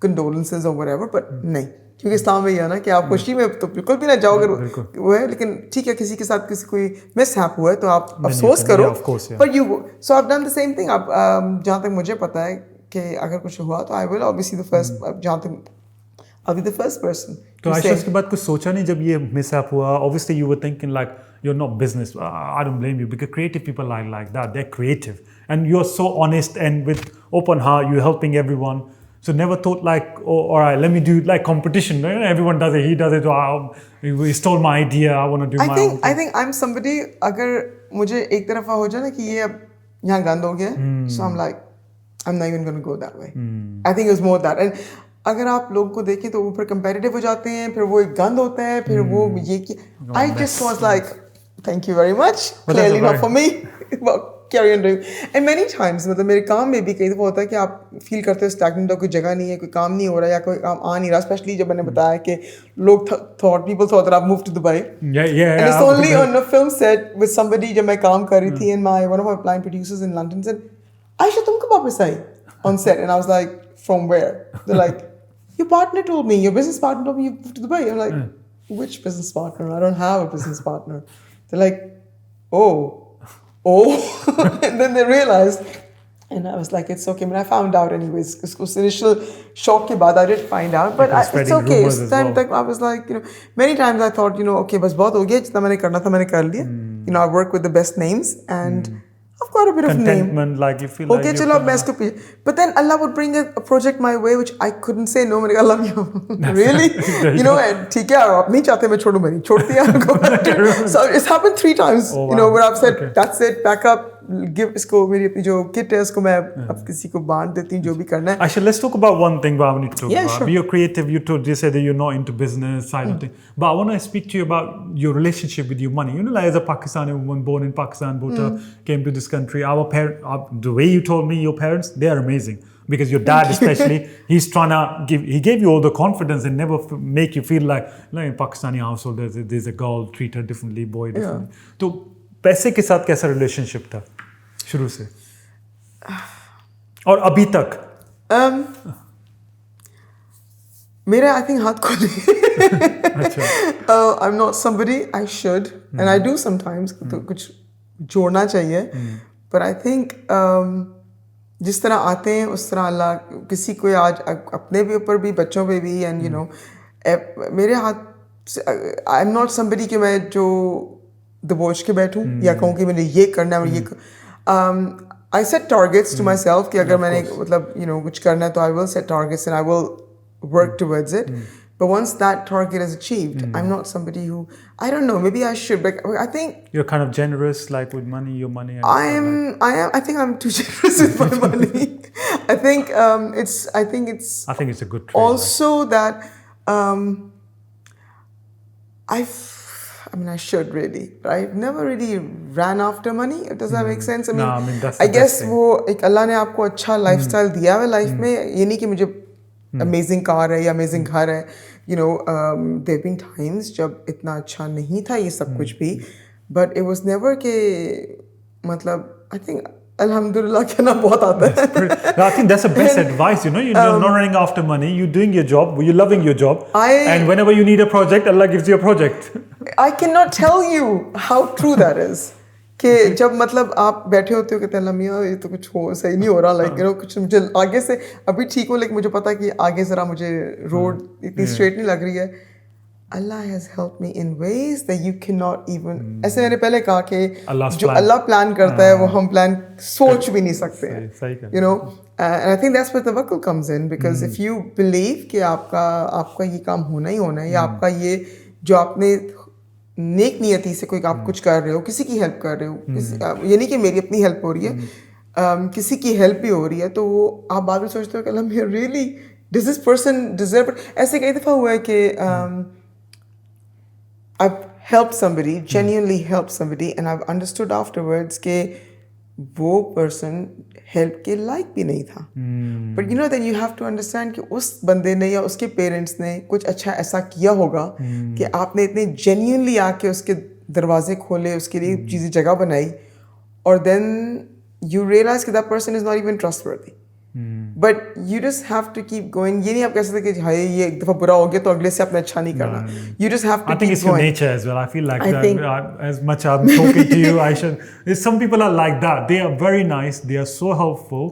condolences or whatever, but नहीं, क्योंकि इस्लाम में ये है ना कि आप खुशी में तो बिल्कुल भी ना जाओ अगर वो है, लेकिन ठीक है किसी के साथ किसी कोई मिसहैप हुआ है तो आप अफसोस करो, but you go. So I've done the same thing. अब जहाँ तक मुझे पता है कि अगर कुछ हुआ तो I will obviously the first, जहाँ तक I'll be the first person. तो आयशा उसके बाद कुछ सोचा नहीं जब ये मिसहैप हुआ? Obviously you were thinking like you're not business. I don't blame you, because creative people like that. They're creative and you're so honest and with open heart. You're helping everyone. So never thought like, oh, all right, let me do like competition. Everyone does it. He does it. Oh, he stole my idea. I want to do my own thing. I think I'm somebody. अगर मुझे एक तरफा हो जाए ना कि ये अब यहाँ गंद हो गया, so I'm like, I'm not even going to go that way. I think it was more that. And अगर आप लोगों को देखें तो वो फिर competitive हो जाते हैं, फिर वो एक गंद होता है, फिर वो ये कि I just was like, thank you very much. Clearly not for me. carry on doing. And many times मतलब मेरे काम में भी कई दफ़ा होता है कि आप फील करते हो stagnant हो, कोई जगह नहीं है, कोई काम नहीं हो रहा या कोई काम आ नहीं रहा. Especially जब मैंने बताया कि लोग people thought that I've moved to Dubai. Yeah. And it's only on a film set with somebody जब मैं काम कर रही थी and one of my client producers in London said, Ayesha, तुम कब वापस आई on set? And I was like, from where? They're like, your partner told me, your business partner told me you moved to Dubai. I'm like, which business partner? I don't have a business partner. They're like, oh. And then they realized, and I was like, it's okay. I mean, I found out anyways. Because initial shock ke baad, I did find out, but it's okay. This time I was like, many times I thought, okay, bas bahut ho gaya, jitna maine karna tha maine kar liya. I work with the best names and I've got a bit of name. Contentment, like you feel okay, chalo, ab main isko piche. But then Allah would bring a project my way which I couldn't say no. I love you. Really? And theek hai, aap nahi chahte main chodu, main chhod diya. So it's happened 3 times. Where I've said, that's it, pack up, give isko meri apni jo kit hai usko main ab kisi ko baant deti hu jo bhi karna hai. Aisha, let's talk about one thing I want to talk about. Sure. You're creative. You said that you're not into business side of things. But I want to speak to you about your relationship with your money. Like as a Pakistani woman born in Pakistan, came to this country. The way you told me your parents, they are amazing. Because your dad especially, he's trying to he gave you all the confidence and never make you feel like in Pakistani household, there's a girl, treat her differently, boy differently. So, पैसे के साथ कैसा relationship था शुरू से और अभी तक मेरे I think हाथ खोले I'm not somebody I should and I do sometimes तो कुछ जोड़ना चाहिए but I think जिस तरह आते हैं उस तरह अल्लाह किसी को आज अपने भी ऊपर भी बच्चों पे भी and मेरे हाथ I'm not somebody कि मैं जो दबोच के बैठूं या कहूं कि मैंने ये करना है ये I set targets to myself कि अगर मैंने मतलब कुछ करना है तो I will set targets and I will work towards it but once that target is achieved I'm not somebody who I don't know maybe I should but I think you're kind of generous like with your money I think I'm too generous with my money I think it's a good trade also that I should really, but I've never really ran after money. Does that make sense? That's I guess वो एक अल्लाह ने आपको अच्छा lifestyle दिया है life में ये नहीं कि मुझे amazing car है या amazing घर है. There've been times जब इतना अच्छा नहीं था ये सब कुछ भी, but it was never के मतलब I think Alhamdulillah कहना बहुत आता है. I think that's the best advice, you're not running after money, you're doing your job, you're loving your job, and whenever you need a project, Allah gives you a project. I cannot tell you how true that is. कि जब मतलब आप बैठे होते हो कहते हैं अल्लाह मियाँ ये तो कुछ सही नहीं हो रहा कुछ मुझे आगे से अभी ठीक हो लेकिन मुझे पता है कि आगे ज़रा मुझे रोड इतनी स्ट्रेट नहीं लग रही है. Allah has helped me in ways that you cannot even ऐसे मैंने पहले कहा कि जो अल्लाह प्लान करता है वो हम प्लान सोच भी नहीं सकते हैं. And I think that's where the tawakkul comes in because if you believe कि आपका ये काम होना ही होना है या आपका ये जो आपने नेक नियति से कोई आप कुछ कर रहे हो किसी की हेल्प कर रहे हो ये नहीं कि मेरी अपनी हेल्प हो रही है किसी की हेल्प भी हो रही है तो वो आप बाद में सोचते हो कि अल्लाह really does this person deserve it. ऐसे कई दफ़ा हुआ है कि I've helped somebody, genuinely helped somebody, and I've understood afterwards कि वो person help के like भी नहीं था. But then you have to understand कि उस बंदे ने या उसके parents ने कुछ अच्छा ऐसा किया होगा कि आपने इतने genuinely आके उसके दरवाजे खोले उसके लिए चीज़ें जगह बनाई और then you realize कि that person is not even trustworthy. But you just have to keep going. ये नहीं आप कह सकते कि हाय ये एक दफ़ा बुरा हो गया तो अगले से आपने अच्छा नहीं करना. You just have to keep going. I think it's your nature as well. I feel like that as much I'm talking to you, Ayesha. Some people are like that. They are very nice. They are so helpful.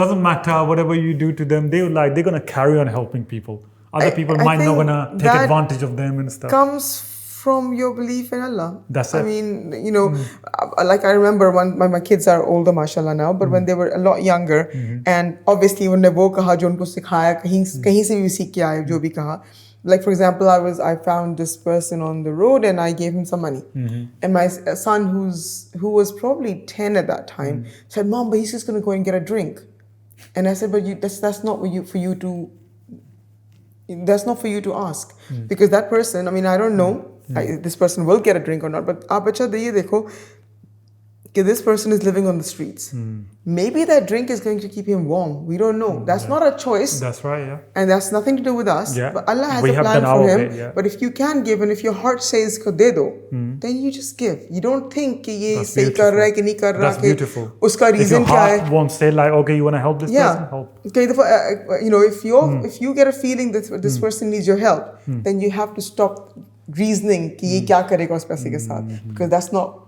Doesn't matter whatever you do to them. They're gonna carry on helping people. Other people might not gonna take advantage of them and stuff. Comes from your belief in Allah. That's it. I mean, like I remember when my kids are older, mashallah now, but when they were a lot younger, and obviously उन्होंने वो कहा जो उनको सिखाया कहीं से भी सीख के आए जो भी कहा. Like for example, I found this person on the road and I gave him some money, and my son who was probably 10 at that time said, "Mom, but he's just gonna go and get a drink," and I said, "But that's not for you to." That's not for you to ask because that person, I mean, I don't know this person will get a drink or not, but आप अच्छा ये देखो कि this person is living on the streets. Maybe that drink is going to keep him warm. We don't know. That's not a choice. That's right, yeah. And that's nothing to do with us. Yeah. But Allah has We a have plan done for our him. bit, yeah. But if you can give and if your heart says ko de do, then you just give. You don't think कि ये सही कर रहा है कि नहीं कर रहा That's beautiful. उसका reason क्या है? If your heart won't say like, okay, you want to help this person, help. कई दफा if you get a feeling that this person needs your help, then you have to stop reasoning कि ये क्या करेगा उस पैसे के साथ, because that's not.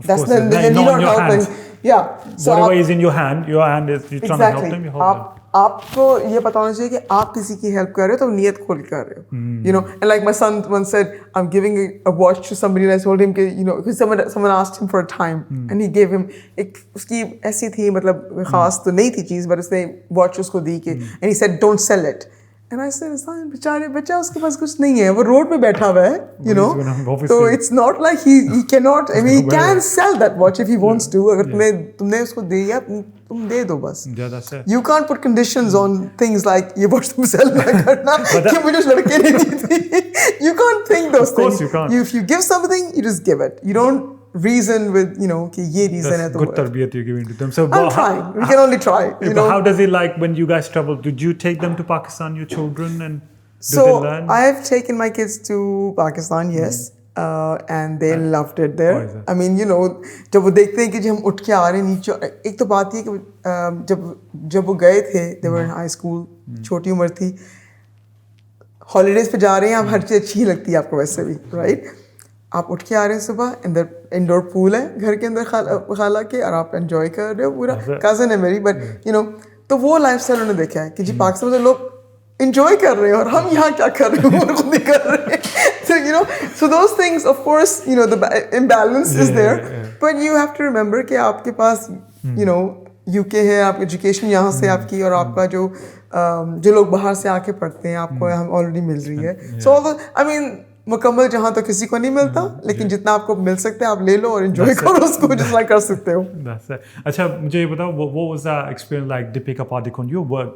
That's course, then you don't help them. Yeah. So whatever is in your hand is you're trying to help them, you help them. आपको ये पता होना चाहिए कि आप किसी की हेल्प कर रहे हो तो नीयत खोल कर रहे हो. You know, and like my son once said, I'm giving a watch to somebody, and I told him कि because someone asked him for a time, and he gave him एक उसकी ऐसी थी मतलब खास तो नहीं थी चीज़, but उसने watch उसको दी कि, and he said don't sell it. And I said, बेचारे बच्चा उसके पास कुछ नहीं है, वो रोड पे बैठा हुआ है, you know. So it's not like he cannot. I mean, he can sell that watch if he wants to. अगर तुमने उसको दिया, तुम दे दो बस. Yeah, that's it. You can't put conditions on things like ये watch तुम sell ना करना कि मुझे उस लड़के ने दी थी. You can't think those things. Of course you can't. If you give something, you just give it. You don't reason with कि ये reason है तो good tarbiyat you're giving to them. So I'm trying. We can only try. You know. How does it like when you guys travel? Did you take them to Pakistan, your children, and so they learn? I've taken my kids to Pakistan, yes, and they loved it there. I mean, you know, जब वो देखते हैं कि जब हम उठ के आ रहे हैं नीचे, एक तो बात ये कि जब वो गए थे, they were in high school, छोटी उम्र थी, holidays पे जा रहे हैं, आप हर चीज़ अच्छी लगती है आपको वैसे भी, right? आप उठ के आ रहे हैं सुबह, अंदर इंडोर पूल है घर के अंदर खाला के, और आप एंजॉय कर रहे हो पूरा. कज़न है मेरी, बट यू नो, तो वो लाइफस्टाइल उन्होंने देखा है कि जी पाकिस्तान में लोग enjoy कर रहे हैं और हम यहाँ क्या कर रहे हैं, वो खुद नहीं कर रहे हैं. So you know, so those things, of course, you know, the imbalance is there, but you have to remember कि आपके पास, you know, UK है, आप एजुकेशन यहाँ से आपकी, और आपका जो लोग बाहर से आके पढ़ते हैं आपको हम ऑलरेडी मिल रही है. So although, I mean, मुकम्मल जहाँ तो किसी को नहीं मिलता, लेकिन जितना आपको मिल सकता है आप ले लो और एंजॉय करो उसको, जितना कर सकते हो. अच्छा, मुझे ये बताओ, what was that experience like? Deepika Padukone, your work,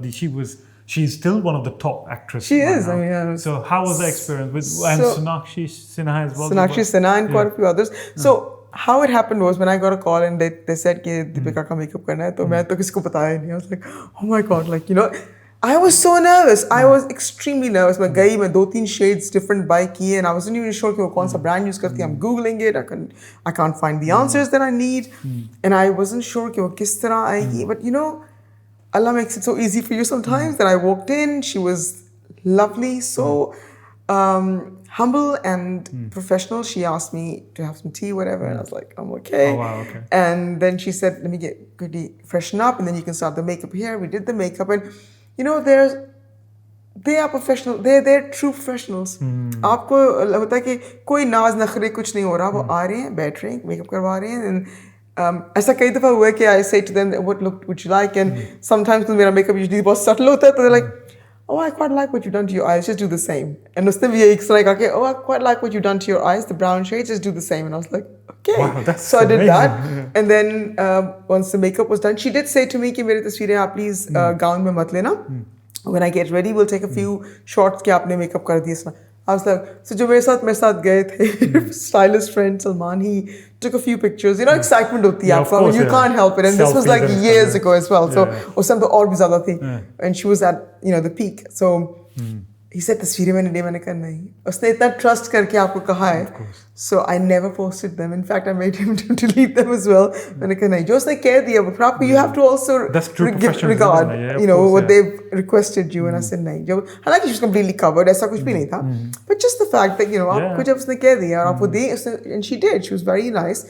she's still one of the top actresses. She is. I mean, so how was the experience with and Sonakshi Sinha as well? Sonakshi Sinha and quite a few others. So how it happened was when I got a call and they said कि दीपिका का makeup करना है, तो मैं तो किसी को बताया नहीं. I was like, oh my god, like you know. I was so nervous. I was extremely nervous. मैं गई, मैं 2-3 shades different buy किए, and I wasn't even sure कि वो कौन सा brand use करती है. I'm googling it. I can't find the answers that I need, and I wasn't sure कि वो किस तरह आएगी. But you know, Allah makes it so easy for you sometimes. That I walked in, she was lovely, so humble and professional. She asked me to have some tea, whatever, and I was like, I'm okay. Oh, wow, okay. And then she said, let me get goody freshen up, and then you can start the makeup here. We did the makeup, and you know, they are professional. They're true professionals. आपको होता है कि कोई नाज नखरे कुछ नहीं हो रहा, वो आ रहे हैं, बैठ रहे हैं, मेकअप करवा रहे हैं. And ऐसा कई दफ़ा हुआ है कि I say to them, what look would you like? And sometimes मेरा मेकअप usually बहुत subtle होता है, तो they're like, oh, I quite like what you've done to your eyes, just do the same. And उसने भी एक तरह का कि oh, I quite like what you've done to your eyes, the brown shades, just do the same. And I was like, okay. Wow, that's so I did amazing. that. And then once the makeup was done, she did say to me कि मेरी तस्वीरें आप please gown में मत लेना. When I get ready, we'll take a few shots कि आपने makeup कर दिया. I was like, so जो मेरे साथ गए थे, stylist friend Salman, he took a few pictures. You know, excitement होती है आपको. You can't help it. And this was like years ago as well. So उस time तो और भी ज़्यादा थी. And she was at, you know, the peak. So he said, तस्वीरें मैंने कहा नहीं. उसने इतना trust करके आपको कहा है. So I never posted them. In fact, I made him to delete them as well. मैंने कहा नहीं. जो उसने कह दिया, but probably you have to also give regard, you know, what they've requested you. And I said नहीं. जब हालांकि she was completely covered, ऐसा कुछ भी नहीं था. But just the fact that, you know, आपको जब उसने कह दिया और आपको दी, and she did. She was very nice.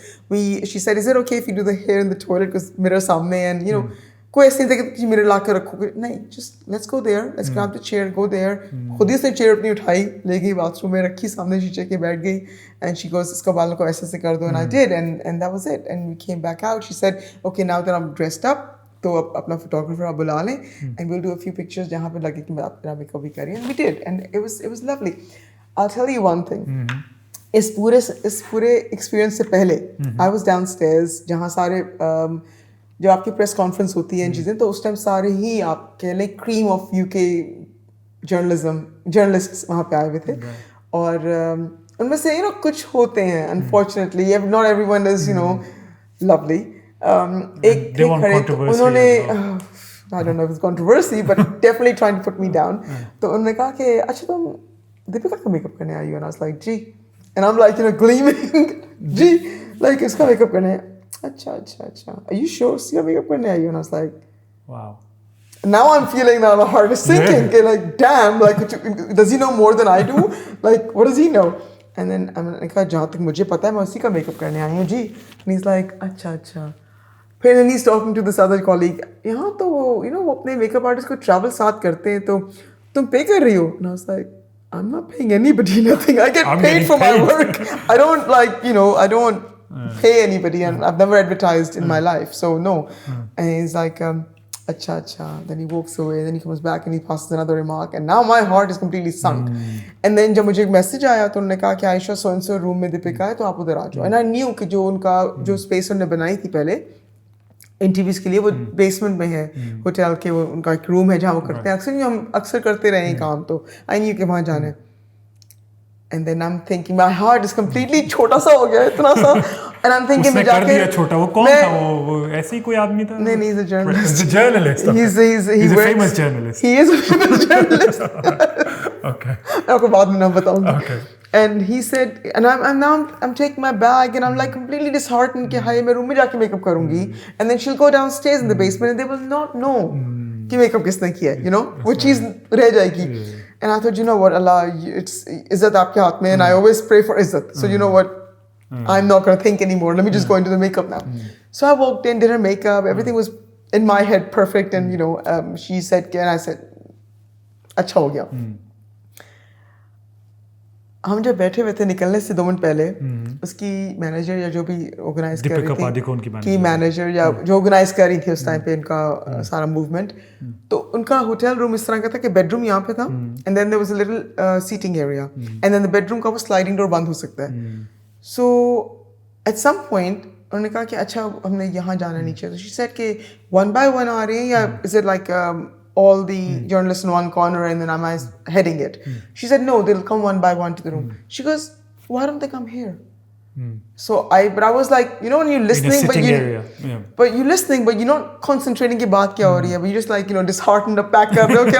She said, is it okay if you do the hair in the toilet because mirror सामने, and you know. कोई ऐसे नहीं था कि मेरे ला के रखोगे, नहीं, just let's go there, let's grab the chair, go there. खुद ही उसने चेयर अपनी उठाई, ले गई बाथरूम में, रखी सामने शीशे के, बैठ गई, and she goes, इसका बालों को ऐसे कर दो, and I did, and that was it. And we came back out. She said, okay, now that I'm dressed up, तो अपना photographer आप बुला लें, and we'll do a few pictures जहाँ पे लगे कि मैं अपना मेकअप भी करी, and we did, and it was lovely. I'll tell you one thing. इस पूरे experience से पहले, I was downstairs, जहाँ सारे जब आपकी प्रेस कॉन्फ्रेंस होती है इन चीज़ें, तो उस टाइम सारे ही आप कह लें क्रीम ऑफ यूके जर्नलिस्ट्स वहाँ पे आए हुए थे. और उनमें से कुछ होते हैं, unfortunately not everyone is lovely. एक थे खड़े तो उन्होंने I don't know if it's controversy but definitely trying to put me down. तो उन्होंने कहा कि अच्छा तुम दीपिका का मेकअप करने आई हो, and I was like जी, and I'm like gleaming जी like इसका मेकअप करने, अच्छा are you sure इसका मेकअप करने आई हो, and I was like wow. Now I'm feeling now my heart is sinking. Okay, like damn, like does he know more than I do? Like what does he know? And then I'm like जहाँ तक मुझे पता है मैं उसी का makeup करने आई हूँ जी. And he's like अच्छा. फिर then he's talking to this other colleague. यहाँ तो वो अपने मेकअप आर्टिस्ट को ट्रैवल साथ करते हैं तो तुम पे कर रही हो. And I was like I'm not paying anybody nothing. I get paid for my work. I don't I don't pay anybody, and I've never advertised in my life, so no. And he's like Acha. Then he walks away. Then he comes back and he passes another remark. And now my heart is completely sunk. And then जब मुझे एक message आया तो उन्होंने कहा कि Ayesha so and so room में दीपिका है तो आप उधर आ जाओ. And I knew कि जो उनका जो स्पेस उन्होंने बनाई थी पहले इंटरव्यूज के लिए वो बेसमेंट में है होटल के. वो उनका एक रूम है जहाँ वो करते हैं. हम अक्सर करते रहे हैं काम, तो आई न्यू कि वहाँ जाना है. And then I'm thinking my heart is completely छोटा सा हो गया, इतना सा. And I'm thinking मैं जाके छोटा. वो कौन था? वो ऐसे ही कोई आदमी था? नहीं, he's a journalist. He's a journalist. He's a famous journalist. He is a famous journalist. Okay. मैं आपको बाद में नाम बताऊंगा. Okay. And he said, and I'm taking my bag and I'm like completely disheartened कि हाय मैं रूम में जाके मेकअप करूंगी. And then she'll go downstairs in the basement and they will not know कि मेकअप किसने किया है, वो चीज़ रह जाएगी. And I thought, you know what, Allah, it's izzat आपके हाथ में, and I always pray for izzat. So you know what, I'm not going to think anymore. Let me just go into the makeup now. So I walked in, did her makeup. Everything was in my head perfect. And she said, and I said, अच्छा हो गया. हम जब बैठे हुए थे निकलने से 2 मिनट पहले उसकी मैनेजर या जो भी ऑर्गेनाइज कर रही थी की मैनेजर या जो ऑर्गेनाइज कर रही थी उस टाइम पे इनका सारा मूवमेंट, तो उनका होटल रूम इस तरह का था कि बेडरूम यहाँ पे था and then there was a little seating area and then the bedroom का वो स्लाइडिंग डोर बंद हो सकता है. सो एट सम पॉइंट उन्होंने कहा कि अच्छा हमने यहाँ जाना नीचे, तो शी सेड कि 1 by 1 आ रहे हैं या is it like all the journalists in one corner and then am I heading it? She said no, they'll come 1 by 1 to the room. She goes, why don't they come here? So I was like, when you're listening but you're listening but you're not concentrating कि बात क्या हो रही है, but you just like disheartened up, pack कर रहे हो कि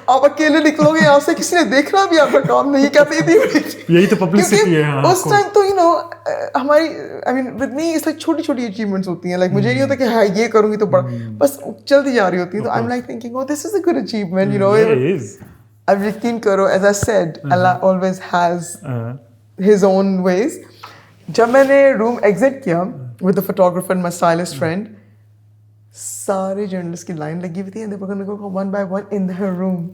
आप अकेले निकलोगे यहाँ से, किसी ने देखना भी आपका काम नहीं कहती थी. यही तो पब्लिसिटी है. उस टाइम तो हमारी with me it's like छोटी achievements होती हैं. Like मुझे नहीं होता कि हाँ ये करूँगी तो बस चलती जा रही होती है. तो I'm like thinking, oh this is a good achievement, it is. अब यकीन करो, as I said, Allah always has his own ways. जब मैंने रूम एग्जिट किया with the photographer and my stylist friend, सारे जर्नलिस्ट की लाइन लगी हुई थी and they were going to go 1 by 1 in their room.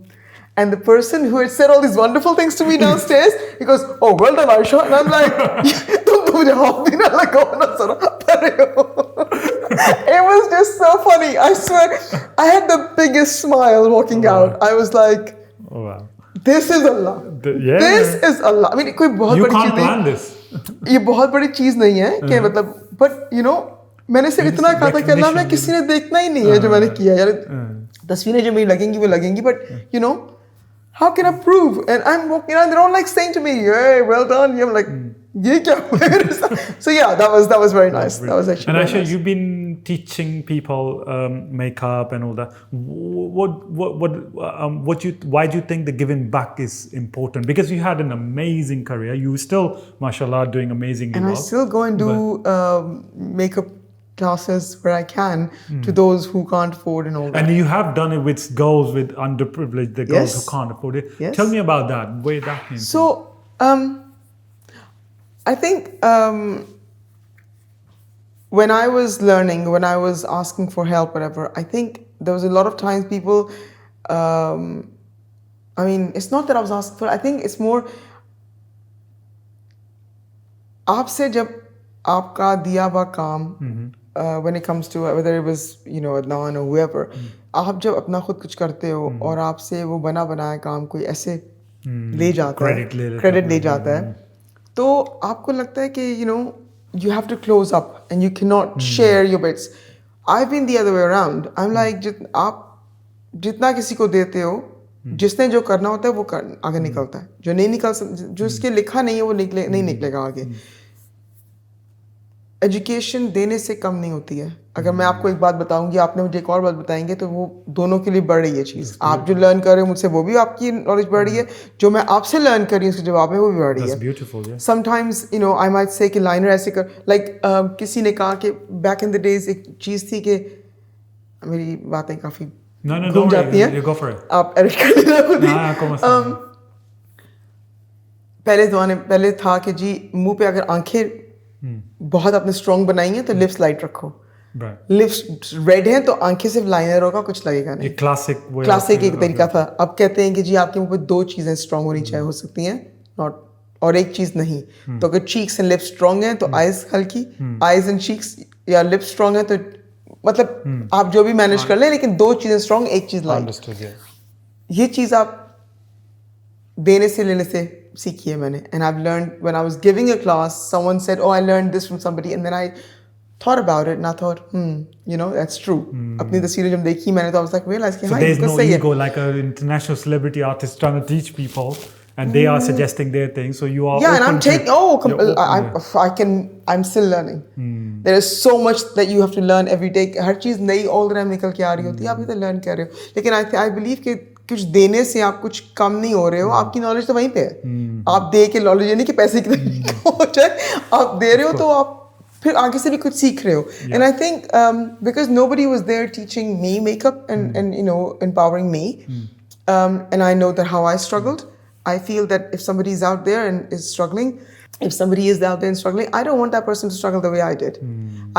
And the person who had said all these wonderful things to me downstairs, he goes, oh, well done, Ayesha. And I'm like, तुम तो मुझे हाथ भी ना लगाओ ना sir पर हो. It was just so funny. I swear, I had the biggest smile walking out. I was like, oh, wow. This is Allah. This is Allah. I mean, कोई बहुत बड़ी चीज़ नहीं. You can't plan this. ये बहुत बड़ी चीज़ नहीं है कि मतलब, but मैंने सिर्फ इतना कहा था कि अल्लाह में किसी ने देखना ही नहीं है जो मैंने किया यार. तस्वीरें जो मेरी लगेंगी वो लगेंगी, but how can I prove? And I'm walking around, they're all like saying to me, hey, well done. I'm like, ye kya? So yeah, that was very nice. That was actually. And Ayesha, nice. you've been teaching people makeup and all that. Why do you think the giving back is important? Because you had an amazing career. You still, mashallah, doing amazing work. And I still go and do makeup classes where I can to those who can't afford and all that. And you have done it with girls, with underprivileged, the girls who can't afford it. Yes. Tell me about that, where that came from. So, I think when I was learning, when I was asking for help, whatever, I think there was a lot of times people, it's not that I was asking for, I think it's more, आपसे जब आपका दिया हुआ काम, when it comes to whether it was Adnan or whoever, आप जब अपना खुद कुछ करते हो और आपसे वो बना बनाया काम कोई ऐसे ले जाता है, क्रेडिट ले जाता है, तो आपको लगता है कि you have to close up and you cannot share your bits. I've been the other way around. I'm like आप जितना किसी को देते हो, जिसने जो करना होता है वो आगे निकलता है, जो नहीं जो इसके लिखा नहीं है वो नहीं निकलेगा आगे. एजुकेशन देने से कम नहीं होती है, अगर मैं आपको एक बात बताऊंगी, आपने मुझे एक और बात बताएंगे, तो वो दोनों के लिए बढ़ रही है चीज़. आप जो लर्न कर रहे हो मुझसे, वो भी आपकी नॉलेज बढ़ रही है. जो मैं आपसे लर्न कर रही हूँ उसके जवाब में, वो भी बढ़ रही है. Beautiful, yeah. Sometimes, you know, I might say कि लाइनर ऐसे कर, like किसी ने कहा कि back in the days एक चीज़ थी कि मेरी बातें काफ़ी घूम जाती हैं. You go for it. आप एडिट कर लेना खुद ही. पहले था कि जी मुंह पे अगर आंखें बहुत आपने स्ट्रॉन्ग बनाई हैं तो लिप्स लाइट रखो. लिप्स रेड हैं तो आंखें सिर्फ लाइनर होगा, कुछ लगेगा नहीं. क्लासिक एक तरीका था. अब कहते हैं कि जी आपके मुंह पे 2 चीज़ें स्ट्रॉन्ग होनी चाहिए, हो सकती हैं नॉट, और एक चीज़ नहीं. तो अगर चीक्स एंड लिप्स स्ट्रॉन्ग हैं तो आइज हल्की, आइज एंड चीक्स या लिप्स स्ट्रॉन्ग है तो मतलब आप जो भी मैनेज कर लें, लेकिन 2 चीज़ें स्ट्रॉन्ग, एक चीज़ लाइट. ये चीज़ आप देने से लेने से सीखी है मैंने. And I learned when I was giving a class, someone said oh I learned this from somebody, and then I thought about it, and I thought you know that's true. अपनी तस्वीरें जब देखी मैंने तो आई वाज लाइक रियलाइज कि हां, there's no ego like an international celebrity artist trying to teach people and they are suggesting their thing, so you are and I'm taking I'm still learning. There is so much that you have to learn every day. हर चीज नई all the time निकल के आ रही होती है, आप इधर learn कर रहे हो. लेकिन I believe कि कुछ देने से आप कुछ कम नहीं हो रहे हो, आपकी नॉलेज तो वहीं पे है. आप दे के नॉलेज, यानी कि पैसे की हो जाए, आप दे रहे हो तो आप फिर आगे से भी कुछ सीख रहे हो. And I think because nobody was there teaching me makeup and you know empowering me, and I know that how I struggled. I feel that if somebody is out there and is struggling, if somebody is out there and struggling, I don't want that person to struggle the way I did.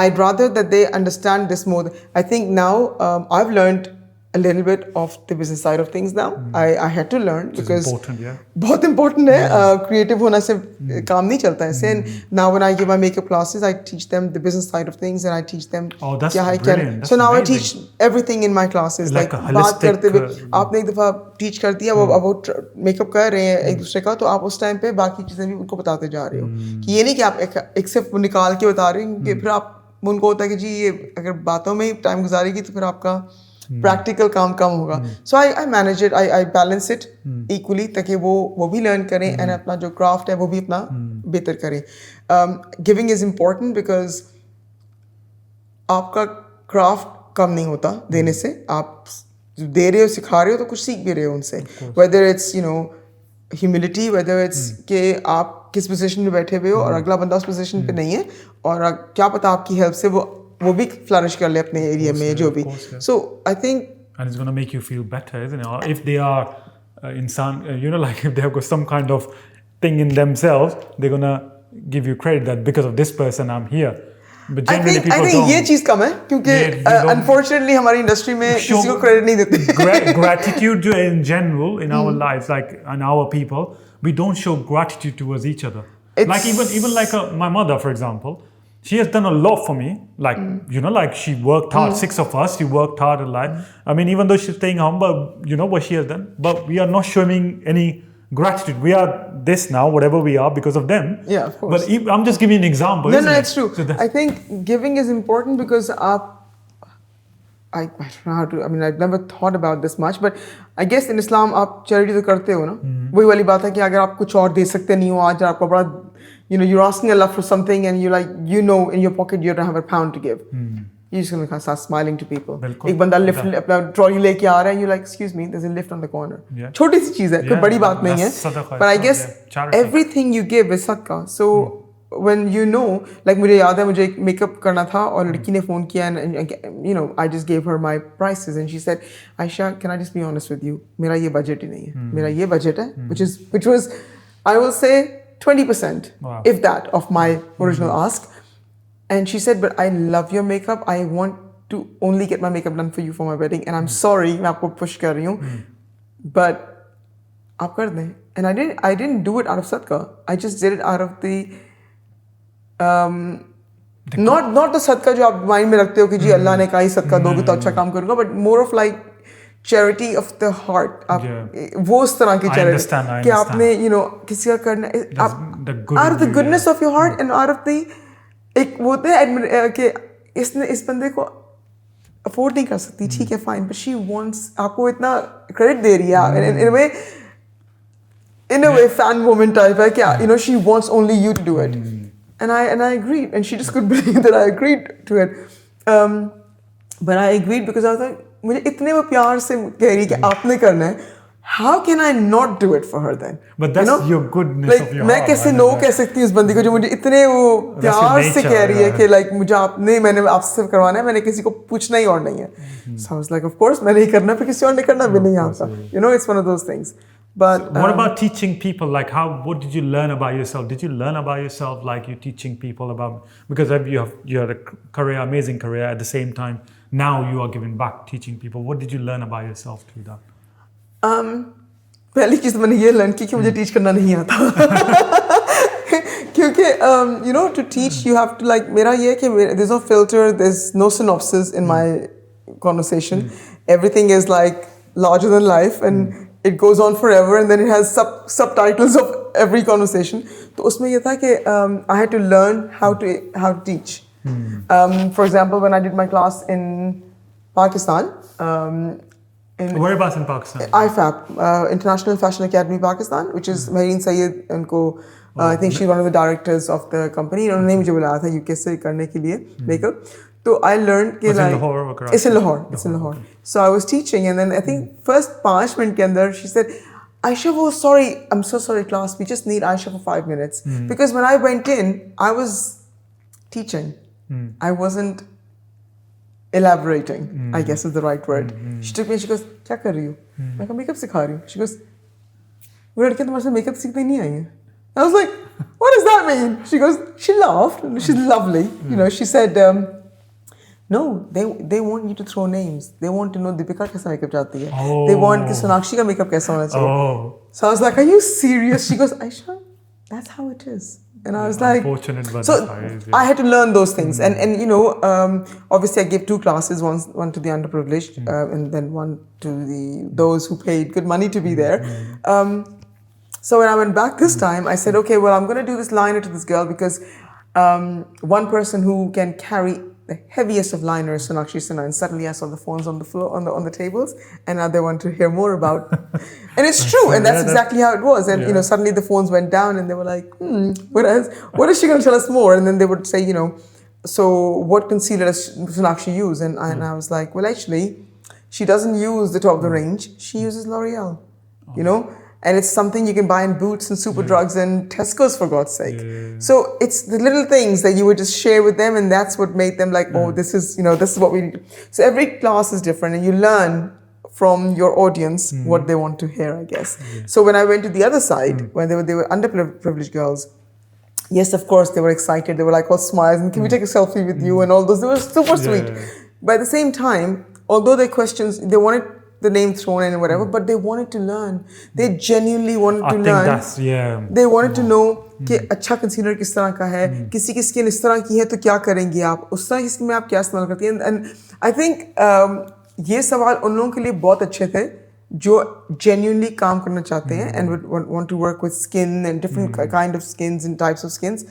I'd rather that they understand this more. I think now I've learned a little bit of the business side of things now. I had to learn because important, yeah. बहुत important है. Creative होना से काम नहीं चलता है. And now when I give my makeup classes, I teach them the business side of things and I teach them that's brilliant. So now I teach everything in my classes. Like बात करते हुए आपने एक दफ़ा teach कर दिया, वो अब वो makeup कर रहे हैं एक दूसरे का, तो आप उस टाइम पे बाकी चीज़ें भी उनको बताते जा रहे हो. कि ये नहीं कि आप एक सिर्फ निकाल के बता रहे हो, कि फिर आप उनको होता है कि जी ये अगर बातों में ही टाइम गुजारेगी तो फिर आपका प्रैक्टिकल काम कम होगा. So I manage it, I balance it equally, ताकि वो भी लर्न करें एंड अपना जो क्राफ्ट है वो भी अपना बेहतर करें. गिविंग इज इम्पोर्टेंट बिकॉज आपका क्राफ्ट कम नहीं होता देने से. आप दे रहे हो, सिखा रहे हो, तो कुछ सीख भी रहे हो उनसे. Whether it's you know humility, whether it's कि आप किस पोजीशन में बैठे हुए हो और अगला बंदा उस पोजीशन पे नहीं है, और क्या पता आपकी हेल्प से वो भी फ्लरिश कर ले अपने एरिया में जो भी. So I think, and it's going to make you feel better, isn't it? If they are you know, like if they have got some kind of thing in themselves, they're going to give you credit that because of this person I'm here. But generally people don't. I think ये चीज कम है क्योंकि unfortunately हमारी industry में किसी को credit नहीं देते. Gratitude in general in our lives, like in our people, we don't show gratitude towards each other. Like even like my mother, for example. She has done a lot for me, like, you know, like she worked hard, 6 of us, she worked hard a lot. I mean, even though she's staying home, but you know what she has done, but we are not showing any gratitude. We are this now, whatever we are, because of them. Yeah, of course. But I'm just giving you an example. No, it's true. So I think giving is important because I don't know how to, I mean, I've never thought about this much, but I guess in Islam, आप charity तो करते हो ना. वही वाली बात है कि अगर आप कुछ और दे सकते नहीं हो आज, आपको बड़ा, you know, you're asking Allah for something and you're like, you know, in your pocket you don't have a pound to give. You're just gonna start smiling to people. एक बंदा लिफ्ट अपना ट्रॉली लेके आ रहा है, you're like, excuse me, there's a lift on the corner. छोटी सी चीज़ है, कोई बड़ी बात नहीं है. But I guess everything you give is sadaqah. So when you know, like मुझे याद है मुझे एक मेकअप करना था और लड़की ने फ़ोन किया and you know I just gave her my prices and she said, Aisha, can I just be honest with you? मेरा ये बजट ही नहीं है. मेरा ये बजट है, which was I will say 20%, if that, of my original ask. And she said, but I love your makeup. I want to only get my makeup done for you for my wedding. And I'm sorry, मैं आपको push कर रही हूँ, but आप कर दें. And I didn't do it out of sadaqah. I just did it out of the not the sadaqah जो आप माइंड में रखते हो कि जी अल्लाह ने कहा ही सदका दोगे तो अच्छा काम करूँगा, but more of like charity of the heart. आप वो उस तरह की charity कि आपने you know किसी का करना out of the goodness of your heart and out of the एक वो है कि इसने इस बंदे को अफोर्ड नहीं कर सकती, ठीक है फाइन, but she wants आपको इतना क्रेडिट दे रही है in a way fan moment type है क्या, you know, she wants only you to do it. And I agreed, and she just couldn't believe that I agreed to it. But I agreed because I was like, मुझे इतने वो प्यार से कह रही कि आपने करना है. How can I not do it for her then? But that's your goodness like, of your मैं heart. कैसे no कह सकती हूँ उस बंदी को जो मुझे इतने वो प्यार से कह रही है कि like मुझे मैंने आपसे करवाना है, मैंने किसी को पूछना ही और नहीं है. So I was like, of course मैंने ही करना, फिर किसी और ने करना भी नहीं आता. It's one of those things. But what about teaching people? Like, what did you learn about yourself? Did you learn about yourself like you're teaching people about? Because you had a career, amazing career. At the same time, now you are giving back, teaching people. What did you learn about yourself through that? पहली चीज मैंने ये learn की कि मुझे teach करना नहीं आता. क्योंकि to teach you have to like, मेरा ये है कि there's no filter, there's no synopsis in my conversation. Everything is like larger than life and it goes on forever and then it has subtitles of every conversation. तो उसमें ये था कि I had to learn how to teach. For example, when I did my class in Pakistan. Whereabouts in Pakistan? IFAP, International Fashion Academy Pakistan, which is Mehreen Syed. उनको I think she's one of the directors of the company. उन्होंने मुझे बुलाया था UK से करने के लिए makeup. So I learned कि like it's in Lahore. It's in Lahore. So I was teaching and then I think first 5 minutes के अंदर she said, Ayesha, sorry, I'm so sorry class, we just need Ayesha for 5 minutes. Because when I went in, I was teaching. I wasn't elaborating, I guess is the right word. She took me and she goes, क्या कर रही हो? मैं कहा makeup सिखा रही हूँ. She goes, वो लड़कियाँ तुम्हारे साथ makeup सीखने नहीं आई हैं. I was like, what does that mean? She goes, she laughed. She's lovely. She said, no, they want you to throw names. They want to know Deepika कैसा makeup चाहती है. They want कि सोनाक्षी का makeup कैसा होना चाहिए. So I was like, are you serious? She goes, Ayesha, that's how it is. And I was like, so I had to learn those things. And obviously I gave 2 classes, one to the underprivileged and then one to those who paid good money to be there. So when I went back this time, I said, okay, well, I'm going to do this liner to this girl because one person who can carry the heaviest of liners, Sonakshi Sinha, and suddenly I saw the phones on the floor, on the tables, and now they want to hear more about. And it's true, and that's exactly how it was. And suddenly the phones went down, and they were like, what is she going to tell us more? And then they would say, so what concealer does Sonakshi use? And I was like, well, actually, she doesn't use the top of the range. She uses L'Oreal, And it's something you can buy in Boots and Superdrugs and Tesco's, for God's sake. So it's the little things that you would just share with them, and that's what made them like, oh, this is what we need. So every class is different, and you learn from your audience what they want to hear, I guess. So when I went to the other side, when they were underprivileged girls, yes, of course, they were excited. They were like all smiles, and can we take a selfie with you and all those. They were super sweet. But at the same time, although their questions, they wanted the name thrown in and whatever, but they wanted to learn. They genuinely wanted to learn. I think that's, They wanted to know कि अच्छा concealer किस तरह का है, किसी की skin इस तरह की है तो क्या करेंगे आप, उस तरह की स्किन में आप क्या इस्तेमाल करती हैं. And I think ये सवाल उन लोगों के लिए बहुत अच्छे थे जो genuinely काम करना चाहते हैं and would want to work with skin and different kind of skins and types of skins.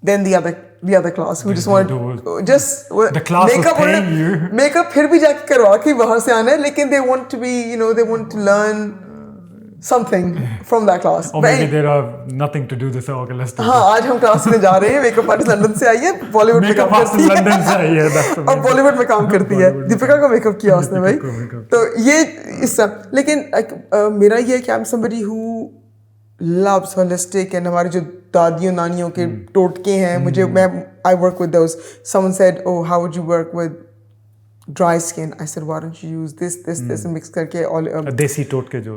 Then the other class who just wanted the class was paying you. Makeup फिर भी जाके करवा के बाहर से आना है, लेकिन they want to be, they want to learn something from that class. Or maybe they have nothing to do this. Okay, let's do. हाँ, आज हम क्लास में जा रहे हैं. मेकअप आर्टिस्ट लंदन से आई है, बॉलीवुड में काम करती है. लंदन से आई है, और बॉलीवुड में काम करती है. दीपिका का मेकअप किया उसने भाई. तो ये इस लेकिन मेरा ये है कि I'm somebody who loves holistic, and हमारी जो दादियों नानियों के टोटके हैं, मुझे I work with those. Someone said, oh, how would you work with dry skin? I said, why don't you use this and mix करके देसी टोटके जो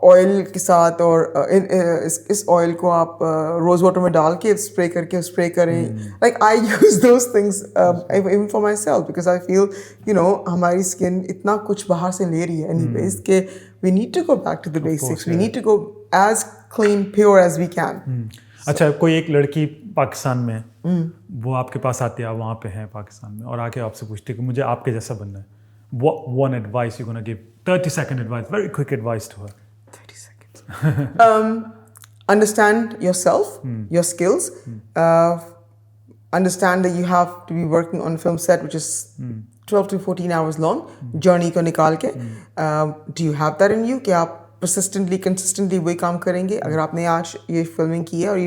ऑयल के साथ, और इस ऑयल को आप रोज वाटर में डाल के स्प्रे करके स्प्रे करें. Like I use those things even for myself because I feel हमारी स्किन इतना कुछ बाहर से ले रही है anyways कि we need to go back to the basics. We need to go as clean, pure as we can. अच्छा, कोई एक लड़की पाकिस्तान में वो आपके पास आती है, आप वहाँ पे हैं पाकिस्तान में, और आके आपसे पूछती है कि मुझे आपके जैसा बनना है. What one advice you're gonna give? 30-second advice, very quick advice to her. 30 seconds. Understand yourself, your skills. Understand that you have to be working on a film set which is 12 to 14 hours long. Journey को निकाल के. Do you have that in you? कि आप persistently, consistently वही काम करेंगे? अगर आपने आज ये फिल्मिंग की है और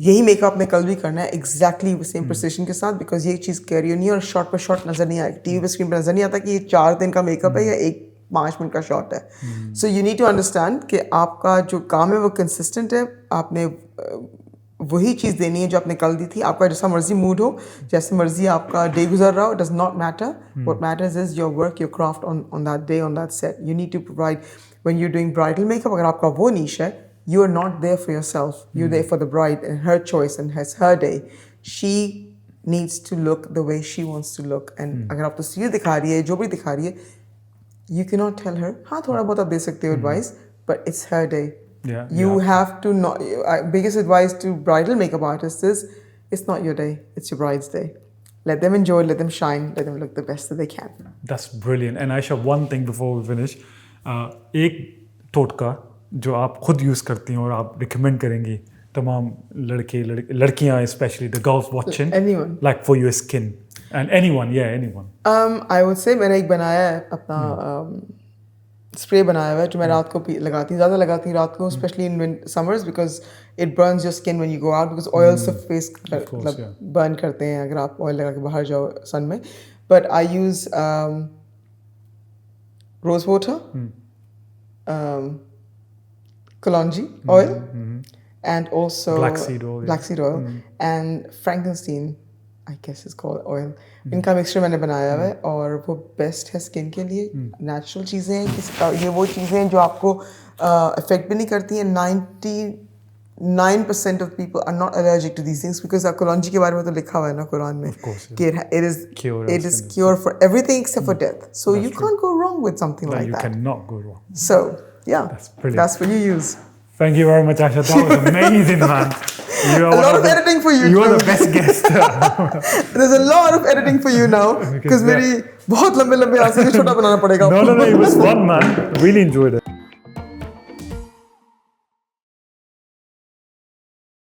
यही मेकअप में कल भी करना है एग्जैक्टली सेम प्रिसिशन के साथ, बिकॉज ये चीज़ कह रही हो नहीं और शॉर्ट पर शॉर्ट नजर नहीं आएगी, टीवी पे स्क्रीन पर नजर नहीं आता कि ये 4 दिन का मेकअप है या 5 मिनट का शॉट है. So you need to understand कि आपका जो काम है वो कंसिस्टेंट है, आपने वही चीज़ देनी है जो आपने कल दी थी. आपका जैसा मर्जी मूड हो, जैसे मर्जी आपका डे गुजर रहा हो, does not matter. What matters is your work, your craft on that day, on that set. You need to provide when you doing bridal makeup. अगर आपका वो नीश है, you are not there for yourself. You're there for the bride and her choice and it's her day. She needs to look the way she wants to look. And अगर आप तस्वीर दिखा रही है, जो भी दिखा रही है, you cannot tell her. हाँ, थोड़ा बहुत आप दे सकते हो advice, but it's her day. You have to not. Biggest advice to bridal makeup artists is, it's not your day. It's your bride's day. Let them enjoy. Let them shine. Let them look the best that they can. That's brilliant. And Ayesha, one thing before we finish, एक टोटका जो आप खुद use करती हैं और आप recommend करेंगी तमाम लड़कियां specially the girls watching, anyone like for your skin and anyone. I would say मैंने एक बनाया है अपना स्प्रे बनाया हुआ है जो मैं रात को लगाती हूँ, ज़्यादा लगाती हूँ रात को, specially in summers, because it Burns your skin when you go out, because oil से फेस मतलब बर्न करते हैं अगर आप ऑयल लगा के बाहर जाओ सन में. But I use rose water, Kalonji oil, and also black seed oil, and Frankenstein, I guess it's called oil. इनका मिक्सचर मैंने बनाया हुआ है और वो बेस्ट है स्किन के लिए. नेचुरल चीज़ें हैं, ये वो चीज़ें हैं जो आपको अफेक्ट भी नहीं करती हैं. 99% of people are not allergic to these things because Kalonji के बारे में तो लिखा हुआ है ना कुरान में कि it is cure for everything except for death. So you can't go wrong with something like that. You cannot go wrong. So yeah, that's what you use. Thank you very much, Ayesha. That was amazing, man. A lot of editing for you. You are the best guest. There's a lot of editing for you now because मेरी बहुत लंबे answer छोटा बनाना पड़ेगा. No, it was fun, man. Really enjoyed it.